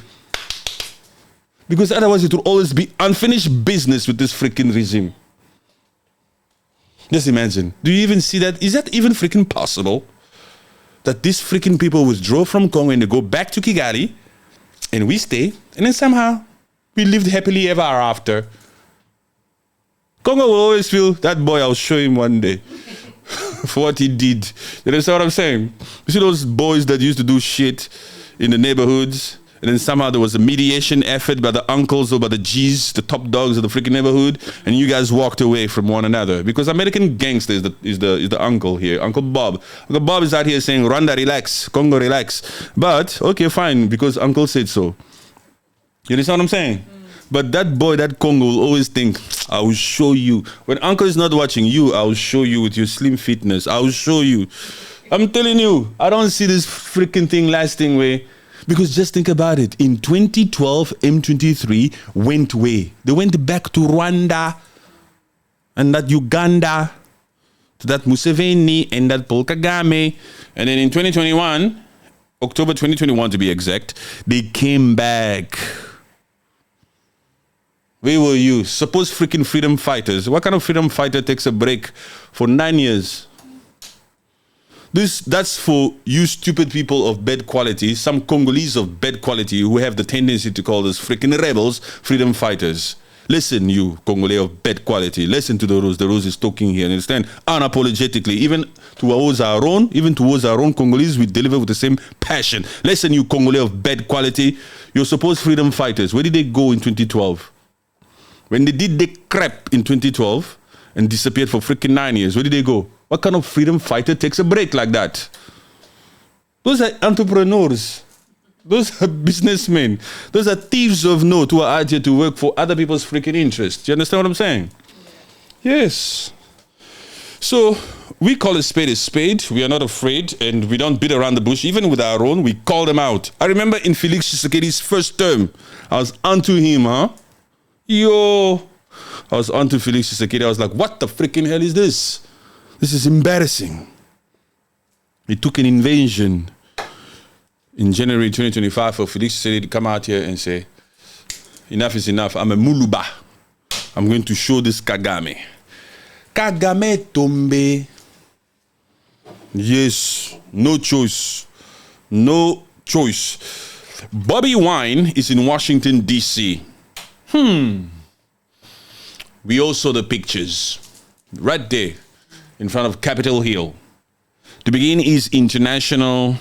Because otherwise it will always be unfinished business with this freaking regime. Just imagine. Do you even see that? Is that even freaking possible? That these freaking people withdraw from Congo and they go back to Kigali and we stay and then somehow we lived happily ever after. Congo will always feel, that boy, I'll show him one day for what he did. You understand what I'm saying? You see those boys that used to do shit in the neighborhoods and then somehow there was a mediation effort by the uncles or by the G's, the top dogs of the freaking neighborhood, and you guys walked away from one another. Because American gangster is the uncle here, Uncle Bob. Uncle Bob is out here saying, Rwanda, relax, Congo, relax. But, okay, fine, because uncle said so. You understand what I'm saying? But that boy, that Congo will always think, I will show you. When uncle is not watching you, I will show you with your slim fitness. I will show you. I'm telling you, I don't see this freaking thing lasting way. Because just think about it. In 2012, M23 went where? They went back to Rwanda and that Uganda, to that Museveni and that Paul Kagame. And then in 2021, October 2021 to be exact, they came back. Where were you? Suppose freaking freedom fighters. What kind of freedom fighter takes a break for 9 years? That's for you stupid people of bad quality, some Congolese of bad quality who have the tendency to call those freaking rebels freedom fighters. Listen, you Congolese of bad quality, listen to the rules. The rules is talking here, understand? Unapologetically, even towards our own Congolese, we deliver with the same passion. Listen, you Congolese of bad quality, you're supposed freedom fighters. Where did they go in 2012? When they did the crap in 2012 and disappeared for freaking 9 years, where did they go? What kind of freedom fighter takes a break like that? Those are entrepreneurs. Those are businessmen. Those are thieves of note who are out here to work for other people's freaking interests. Do you understand what I'm saying? Yes. So we call a spade a spade. We are not afraid and we don't beat around the bush. Even with our own, we call them out. I remember in Felix Tshisekedi's first term, I was onto him, Yo. I was onto Felix Tshisekedi. I was like, what the freaking hell is this? This is embarrassing. He took an invasion in January 2025 for Felix Tshisekedi to come out here and say, enough is enough. I'm a Muluba. I'm going to show this Kagame. Kagame tombe. Yes, no choice. No choice. Bobby Wine is in Washington, D.C. We all saw the pictures. Right there. In front of Capitol Hill. To begin his international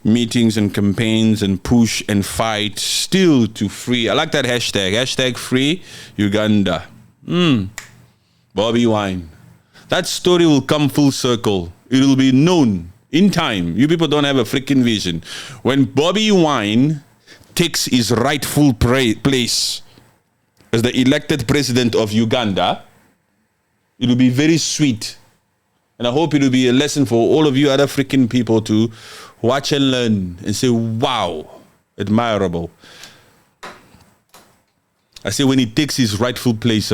meetings and campaigns and push and fight still to free. I like that hashtag. Hashtag free Uganda. Bobby Wine. That story will come full circle. It will be known in time. You people don't have a freaking vision. When Bobby Wine takes his rightful place as the elected president of Uganda, it will be very sweet. And I hope it will be a lesson for all of you other freaking people to watch and learn and say, wow, admirable. I say when he takes his rightful place,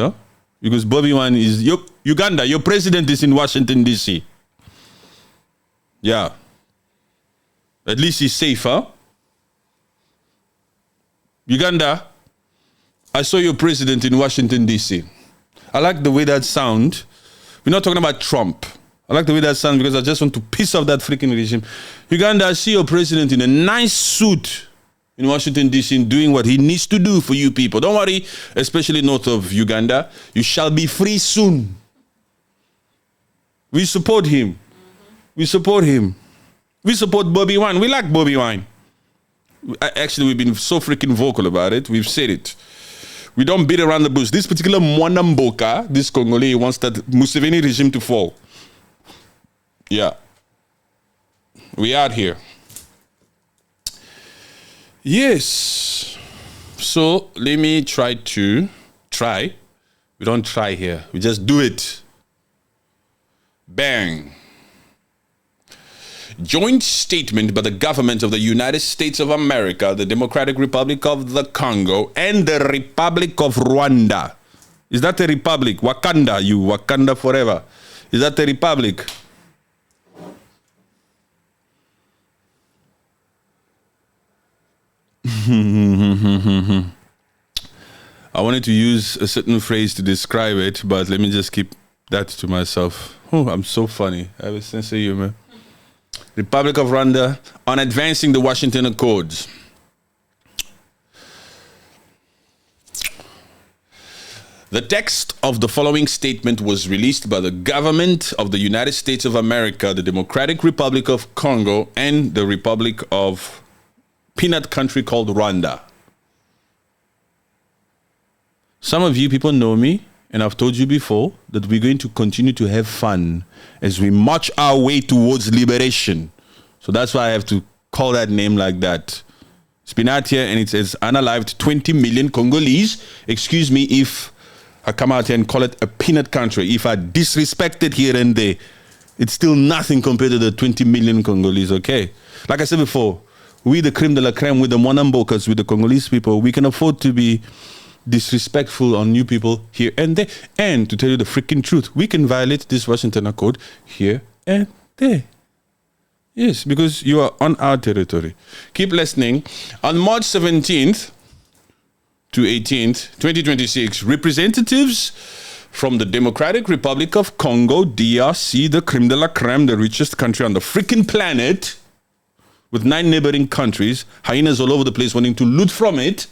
because Bobby Wine is, Uganda, your president is in Washington, D.C. Yeah. At least he's safe, Uganda, I saw your president in Washington, D.C. I like the way that sound. We're not talking about Trump. I like the way that sounds because I just want to piss off that freaking regime. Uganda, I see your president in a nice suit. in Washington, D.C., doing what he needs to do for you people. Don't worry, especially north of Uganda. You shall be free soon. We support him. We support him. We support Bobby Wine. We like Bobby Wine. Actually, we've been so freaking vocal about it. We've said it. We don't beat around the bush. This particular Mwanamboka, this Congolese, wants that Museveni regime to fall. Yeah. We out here. Yes. So let me try. We don't try here. We just do it. Bang. Joint statement by the government of the United States of America, the Democratic Republic of the Congo, and the Republic of Rwanda. Is that a republic? Wakanda, you. Wakanda forever. Is that a republic? I wanted to use a certain phrase to describe it, but let me just keep that to myself. Oh, I'm so funny. I have a sense of humor. Republic of Rwanda on advancing the Washington Accords. The text of the following statement was released by the government of the United States of America, the Democratic Republic of Congo, and the Republic of peanut country called Rwanda. Some of you people know me, and I've told you before that we're going to continue to have fun as we march our way towards liberation. So that's why I have to call that name like that. It's been out here and it says unalived 20 million Congolese. Excuse me if I come out here and call it a peanut country. If I disrespect it here and there, it's still nothing compared to the 20 million Congolese, okay? Like I said before, we the creme de la creme, with the Mwanambokas, with the Congolese people, we can afford to be disrespectful on new people here and there. And to tell you the freaking truth, we can violate this Washington Accord here and there. Yes, because you are on our territory. Keep listening. On March 17th to 18th, 2026, representatives from the Democratic Republic of Congo, DRC, the creme de la creme, the richest country on the freaking planet, with 9 neighboring countries, hyenas all over the place wanting to loot from it,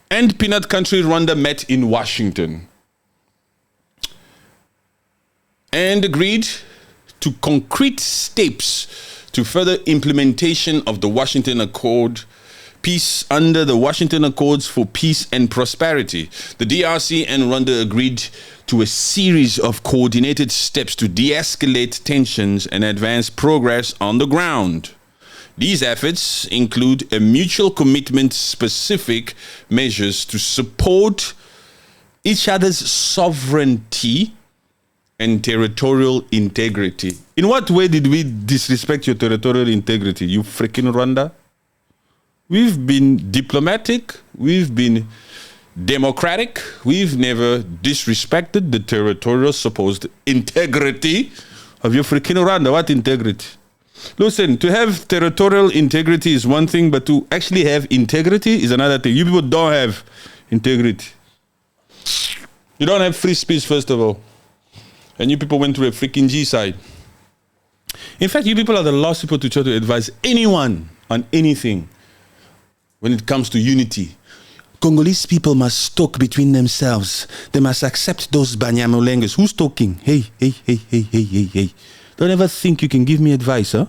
and peanut country Rwanda met in Washington and agreed to concrete steps to further implementation of the Washington Accord, peace under the Washington Accords for Peace and Prosperity. The DRC and Rwanda agreed to a series of coordinated steps to de-escalate tensions and advance progress on the ground. These efforts include a mutual commitment, specific measures to support each other's sovereignty and territorial integrity. In what way did we disrespect your territorial integrity, you freaking Rwanda? We've been diplomatic, we've been democratic, we've never disrespected the territorial supposed integrity of your freaking Rwanda. What integrity? Listen, to have territorial integrity is one thing, but to actually have integrity is another thing. You people don't have integrity. You don't have free speech, first of all. And you people went through a freaking G-side. In fact, you people are the last people to try to advise anyone on anything when it comes to unity. Congolese people must talk between themselves. They must accept those Banyamulengas. Who's talking? Hey. Don't ever think you can give me advice, huh?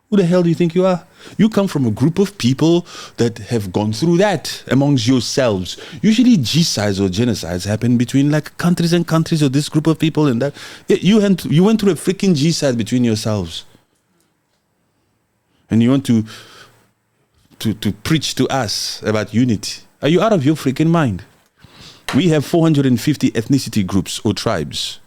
Who the hell do you think you are? You come from a group of people that have gone through that amongst yourselves. Usually G-sides or genocides happen between like countries and countries, or this group of people and that. You went through a freaking G-side between yourselves. And you want to preach to us about unity. Are you out of your freaking mind? We have 450 ethnicity groups or tribes.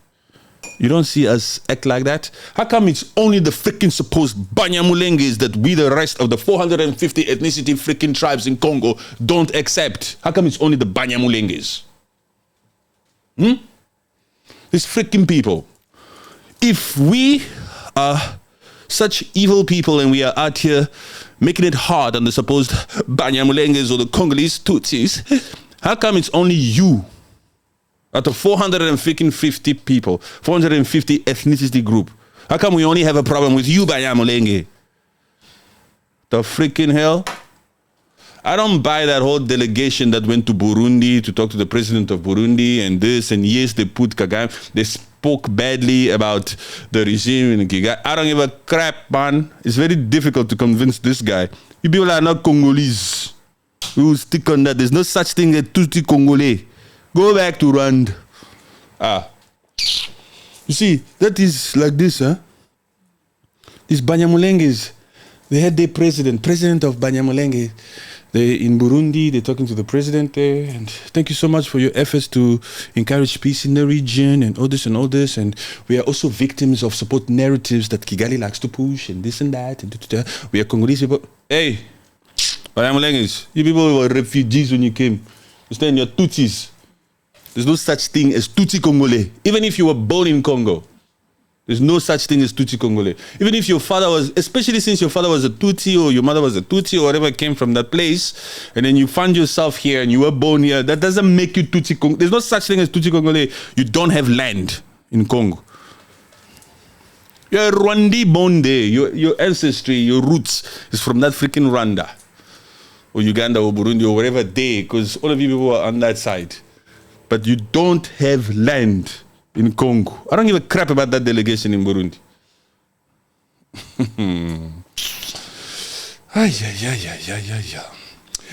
You don't see us act like that? How come it's only the freaking supposed Banyamulenges that we, the rest of the 450 ethnicity freaking tribes in Congo, don't accept? How come it's only the Banyamulenges? These freaking people. If we are such evil people and we are out here making it hard on the supposed Banyamulenges or the Congolese Tutsis, how come it's only you out of 450 people, 450 ethnicity group? How come we only have a problem with you, Banyamulenge? The freaking hell? I don't buy that whole delegation that went to Burundi to talk to the president of Burundi and this, and yes, they put Kagame, they spoke badly about the regime in Kigali. I don't give a crap, man. It's very difficult to convince this guy. You people are not Congolese. We will stick on that. There's no such thing as Tutsi Congolais. Go back to Rwanda. You see, that is like this, huh? These Banyamulenges, they had their president of Banyamulenge. They in Burundi, they're talking to the president there, and thank you so much for your efforts to encourage peace in the region and all this and all this. And we are also victims of support narratives that Kigali likes to push and this and that. And we are Congolese people. Hey, Banyamulenges, you people were refugees when you came. You stay in your Tutsis. There's no such thing as Tutsi Congolais. Even if you were born in Congo, there's no such thing as Tutsi Congolais. Even if your father was, especially since your father was a Tutsi or your mother was a Tutsi or whatever came from that place, and then you find yourself here and you were born here, that doesn't make you Tutsi Congolais. There's no such thing as Tutsi Congolais. You don't have land in Congo. You're a Rwandi born there. Your ancestry, your roots is from that freaking Rwanda or Uganda or Burundi or wherever there, because all of you people are on that side. But you don't have land in Congo. I don't give a crap about that delegation in Burundi.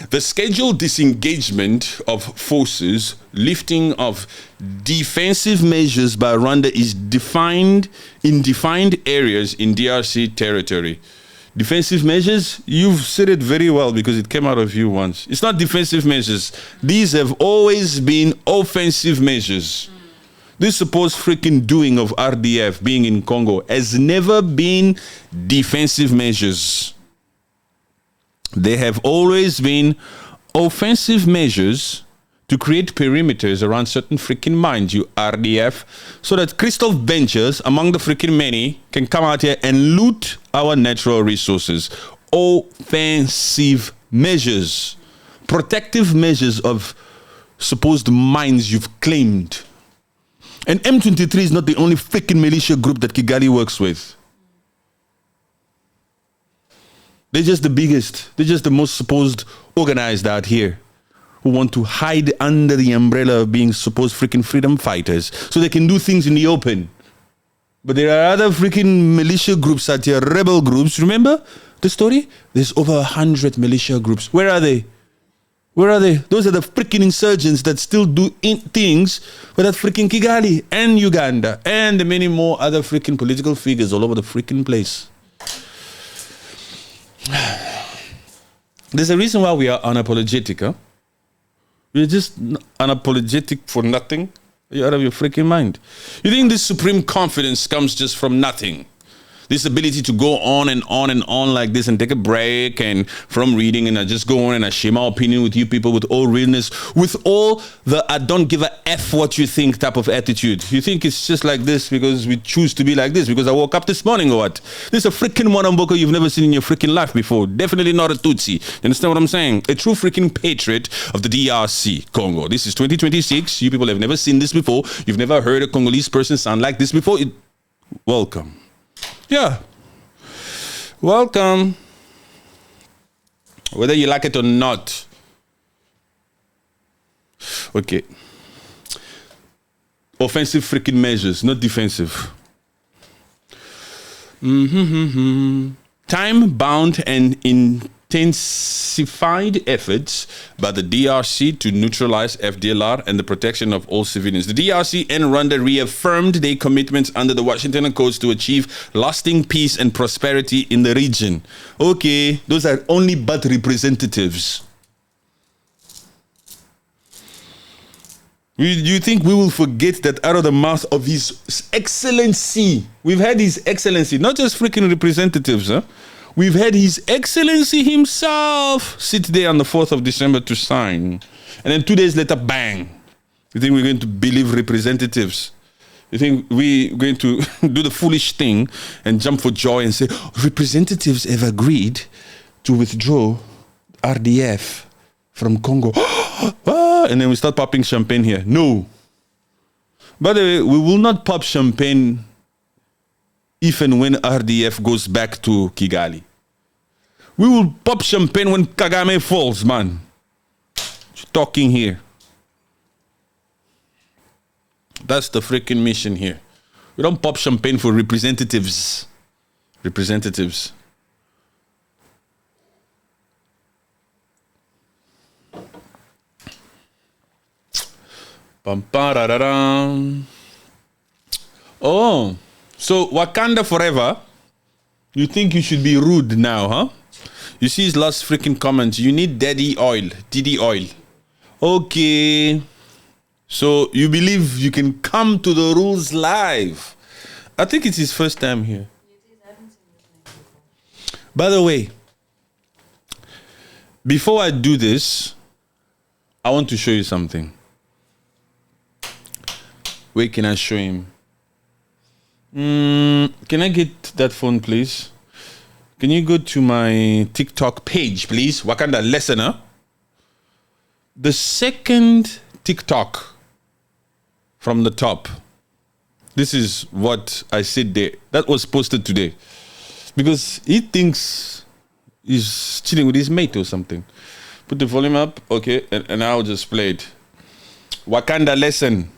The scheduled disengagement of forces, lifting of defensive measures by Rwanda is defined in defined areas in DRC territory. Defensive measures, you've said it very well because it came out of you once. It's not defensive measures. These have always been offensive measures. This supposed freaking doing of RDF being in Congo has never been defensive measures. They have always been offensive measures to create perimeters around certain freaking mines, you RDF, so that Crystal Ventures, among the freaking many, can come out here and loot our natural resources. Offensive measures, protective measures of supposed mines you've claimed. And M23 is not the only freaking militia group that Kigali works with. They're just the biggest. They're just the most supposed organized out here, who want to hide under the umbrella of being supposed freaking freedom fighters so they can do things in the open. But there are other freaking militia groups out here, rebel groups. Remember the story? There's over 100 militia groups. Where are they? Where are they? Those are the freaking insurgents that still do things for that freaking Kigali and Uganda and the many more other freaking political figures all over the freaking place. There's a reason why we are unapologetic, huh? We're just unapologetic for nothing. You're out of your freaking mind. You think this supreme confidence comes just from nothing? This ability to go on and on and on like this and take a break and from reading and I just go on and I share my opinion with you people with all realness, with all the I don't give a F what you think type of attitude. You think it's just like this because we choose to be like this because I woke up this morning or what? This is a freaking Wanamboko you've never seen in your freaking life before. Definitely not a Tutsi. You understand what I'm saying? A true freaking patriot of the DRC Congo. This is 2026. You people have never seen this before. You've never heard a Congolese person sound like this before. Welcome. Yeah. Welcome. Whether you like it or not. Okay. Offensive freaking measures, not defensive. Time-bound and intensified efforts by the DRC to neutralize FDLR and the protection of all civilians. The DRC and Rwanda reaffirmed their commitments under the Washington Accords to achieve lasting peace and prosperity in the region. Okay, those are only but representatives. Do you think we will forget that out of the mouth of His Excellency? We've had His Excellency, not just freaking representatives, huh? We've had His Excellency himself sit there on the 4th of December to sign. And then 2 days later, bang. You think we're going to believe representatives? You think we're going to do the foolish thing and jump for joy and say, representatives have agreed to withdraw RDF from Congo. And then we start popping champagne here. No. By the way, we will not pop champagne if and when RDF goes back to Kigali. We will pop champagne when Kagame falls, man. Talking here. That's the freaking mission here. We don't pop champagne for representatives. Representatives. Oh, so Wakanda forever. You think you should be rude now, huh? You see his last freaking comment. You need daddy oil. DD oil. Okay. So you believe you can come to the rules live. I think it's his first time here. By the way, before I do this, I want to show you something. Where can I show him? Can I get that phone, please? Can you go to my TikTok page, please? Wakanda Listener. The second TikTok from the top. This is what I said there. That was posted today. Because he thinks he's chilling with his mate or something. Put the volume up, okay, and I'll just play it. Wakanda lesson.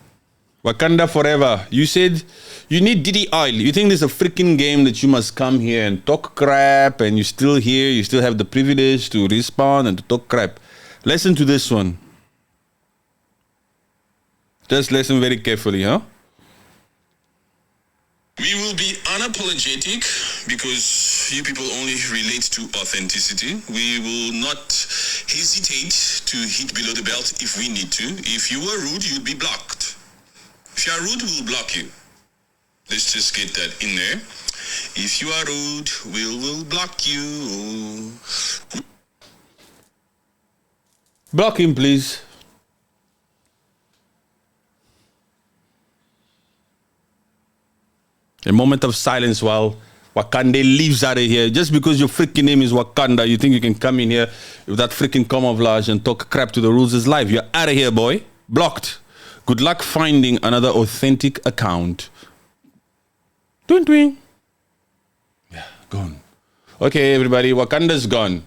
Wakanda forever. You said you need Diddy oil. You think there's a freaking game that you must come here and talk crap and you're still here, you still have the privilege to respond and to talk crap. Listen to this one. Just listen very carefully, huh? We will be unapologetic because you people only relate to authenticity. We will not hesitate to hit below the belt if we need to. If you are rude, you'll be blocked. If you are rude, we'll block you. Let's just get that in there. If you are rude, we'll block you. Block him, please. A moment of silence while Wakanda leaves out of here. Just because your freaking name is Wakanda, you think you can come in here with that freaking camouflage and talk crap to the rules of life. You're out of here, boy. Blocked. Good luck finding another authentic account. Twing. Yeah, gone. Okay, everybody, Wakanda's gone.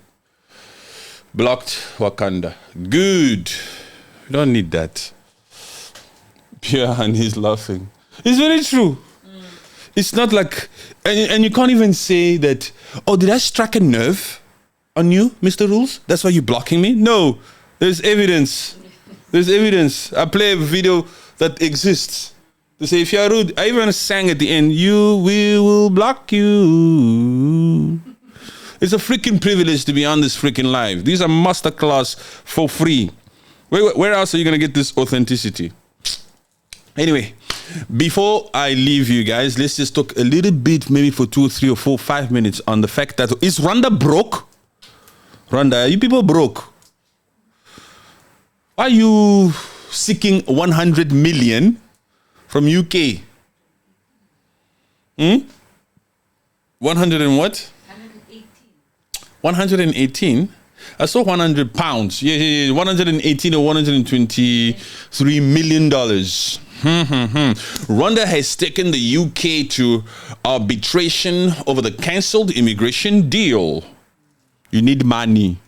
Blocked Wakanda. Good. We don't need that. Pierre, and he's laughing. It's very true. It's not like, and you can't even say that, oh, did I strike a nerve on you, Mr. Rules? That's why you're blocking me? No, there's evidence. There's evidence. I play a video that exists to say, if you're rude, I even sang at the end, we will block you. It's a freaking privilege to be on this freaking live. These are masterclass for free. Where else are you going to get this authenticity? Anyway, before I leave you guys, let's just talk a little bit, maybe for 2, 3, or 4, 5 minutes on the fact that, is Rwanda broke? Rwanda, are you people broke? Are you seeking 100 million from UK? 100 and what? 118. I saw 100 pounds. Yeah. 118 or 123 million dollars. Rwanda has taken the UK to arbitration over the cancelled immigration deal. You need money.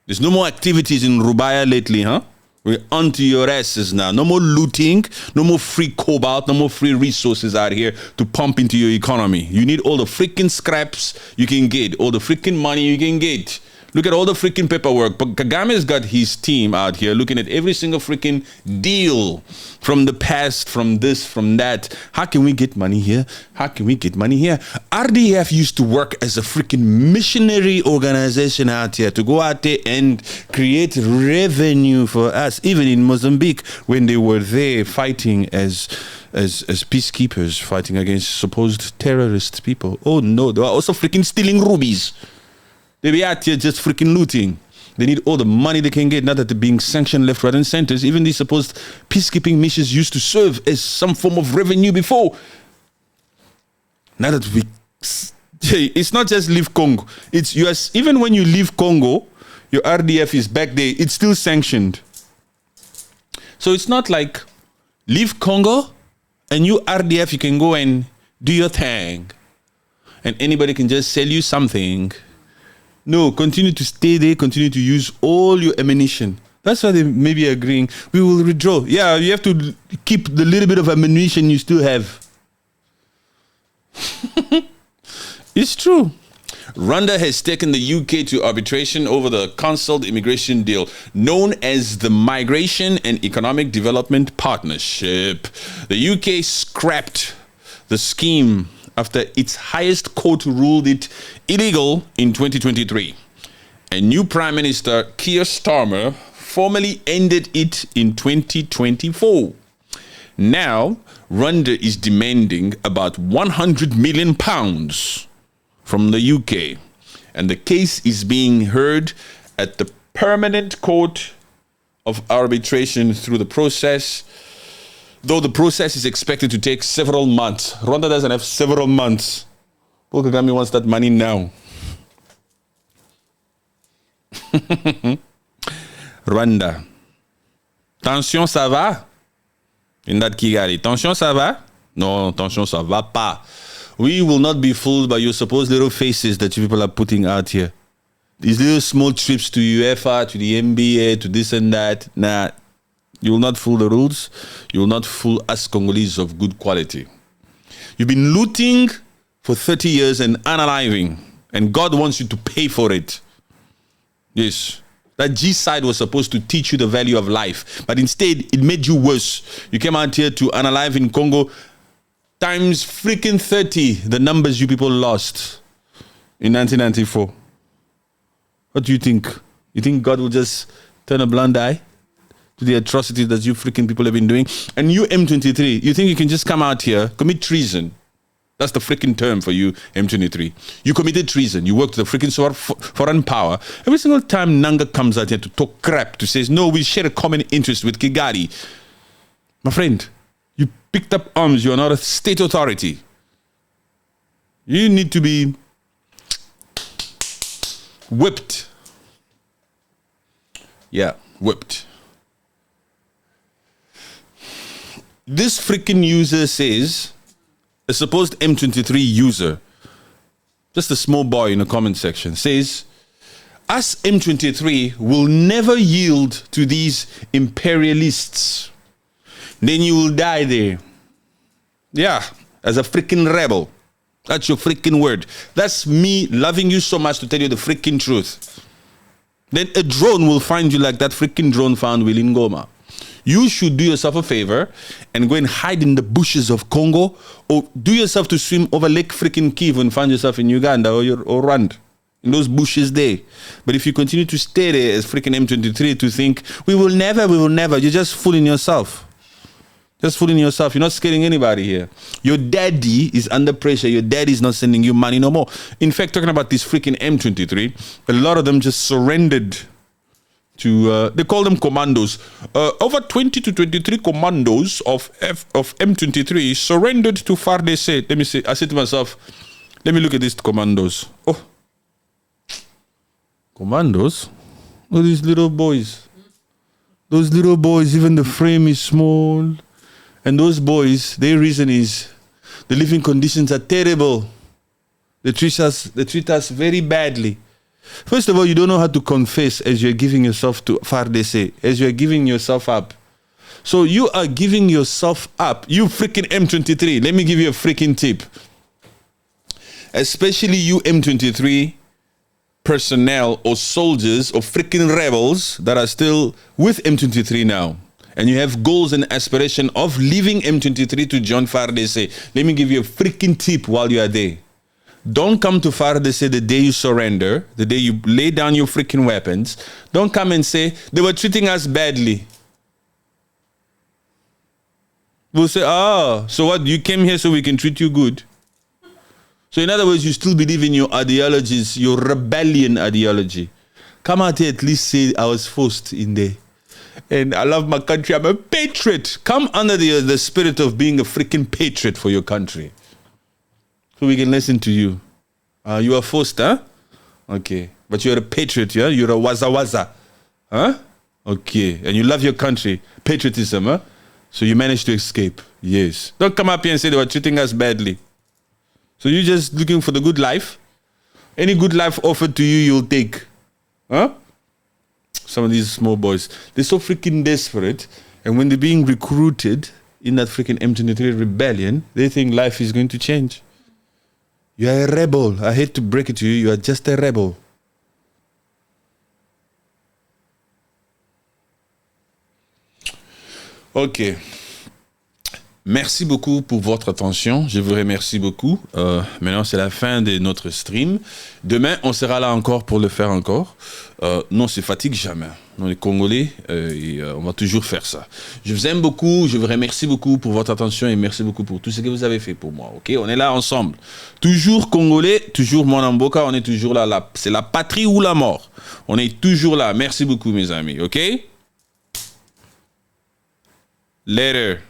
There's no more activities in Rubaya lately, huh? We're onto your asses now. No more looting, no more free cobalt, no more free resources out here to pump into your economy. You need all the freaking scraps you can get, all the freaking money you can get. Look at all the freaking paperwork. But Kagame's got his team out here looking at every single freaking deal from the past, from this, from that. How can we get money here? How can we get money here? RDF used to work as a freaking missionary organization out here to go out there and create revenue for us, even in Mozambique when they were there fighting as peacekeepers, fighting against supposed terrorist people. Oh no, they were also freaking stealing rubies. They be out here just freaking looting. They need all the money they can get, not that they're being sanctioned left, right, and centers. Even these supposed peacekeeping missions used to serve as some form of revenue before. Now that it's not just leave Congo. It's US. Even when you leave Congo, your RDF is back there. It's still sanctioned. So it's not like leave Congo and you RDF, you can go and do your thing. And anybody can just sell you something. No, continue to stay there, continue to use all your ammunition. That's why they may be agreeing. We will withdraw. Yeah, you have to keep the little bit of ammunition you still have. It's true. Rwanda has taken the UK to arbitration over the cancelled immigration deal known as the Migration and Economic Development Partnership. The UK scrapped the scheme after its highest court ruled it illegal in 2023. And new Prime Minister Keir Starmer formally ended it in 2024. Now, Rwanda is demanding about £100 million from the UK, and the case is being heard at the Permanent Court of Arbitration through the process, though the process is expected to take several months. Rwanda doesn't have several months. Paul Kagame wants that money now. Rwanda. Tension, ça va? In that Kigali. Tension, ça va? No, tension, ça va pas. We will not be fooled by your supposed little faces that you people are putting out here. These little small trips to UEFA, to the NBA, to this and that. Nah, you will not fool the rules. You will not fool us Congolese of good quality. You've been looting for 30 years and unaliving, and God wants you to pay for it. Yes. That G side was supposed to teach you the value of life, but instead it made you worse. You came out here to unalive in Congo times freaking 30 the numbers you people lost in 1994. What do you think? You think God will just turn a blind eye to the atrocities that you freaking people have been doing? And you M23, you think you can just come out here, commit treason? That's the freaking term for you, M23. You committed treason. You worked with the freaking foreign power. Every single time Nanga comes out here to talk crap, to say, no, we share a common interest with Kigali. My friend, you picked up arms. You are not a state authority. You need to be whipped. Yeah, whipped. This freaking user says, a supposed M23 user, just a small boy in the comment section, says, us M23 will never yield to these imperialists. Then you will die there. Yeah, as a freaking rebel. That's your freaking word. That's me loving you so much to tell you the freaking truth. Then a drone will find you like that freaking drone found Willy Ngoma. You should do yourself a favor and go and hide in the bushes of Congo, or do yourself to swim over Lake freaking Kivu and find yourself in Uganda or Rwanda, in those bushes there. But if you continue to stay there as freaking M23 to think, we will never, you're just fooling yourself. Just fooling yourself. You're not scaring anybody here. Your daddy is under pressure. Your daddy is not sending you money no more. In fact, talking about this freaking M23, a lot of them just surrendered to, they call them commandos. Over 20 to 23 commandos of M23 surrendered to FARDC. Let me see. I said to myself, let me look at these commandos. Oh, commandos? Oh, these little boys. Those little boys, even the frame is small. And those boys, their reason is the living conditions are terrible. They treat us very badly. First of all, you don't know how to confess as you're giving yourself to FARDC, as you're giving yourself up. So you are giving yourself up. You freaking M23. Let me give you a freaking tip. Especially you M23 personnel or soldiers or freaking rebels that are still with M23 now. And you have goals and aspiration of leaving M23 to join FARDC. Let me give you a freaking tip while you are there. Don't come to FARDC the day you surrender, the day you lay down your freaking weapons. Don't come and say, they were treating us badly. We'll say, so what, you came here so we can treat you good? So in other words, you still believe in your ideologies, your rebellion ideology. Come out here, at least say, I was forced in there. And I love my country, I'm a patriot. Come under the spirit of being a freaking patriot for your country. So we can listen to you. You are forced, huh? Okay. But you're a patriot, yeah? You're a waza. Huh? Okay. And you love your country. Patriotism, huh? So you managed to escape. Yes. Don't come up here and say they were treating us badly. So you're just looking for the good life? Any good life offered to you, you'll take. Huh? Some of these small boys, they're so freaking desperate. And when they're being recruited in that freaking M23 rebellion, they think life is going to change. You are a rebel. I hate to break it to you. You are just a rebel. Ok. Merci beaucoup pour votre attention. Je vous remercie beaucoup. Maintenant, c'est la fin de notre stream. Demain, on sera là encore pour le faire encore. Non, on se fatigue jamais. On est Congolais et on va toujours faire ça. Je vous aime beaucoup. Je vous remercie beaucoup pour votre attention et merci beaucoup pour tout ce que vous avez fait pour moi. Ok, on est là ensemble. Toujours Congolais, toujours Mwanamboka. On est toujours là. C'est la patrie ou la mort. On est toujours là. Merci beaucoup, mes amis. Ok? Later.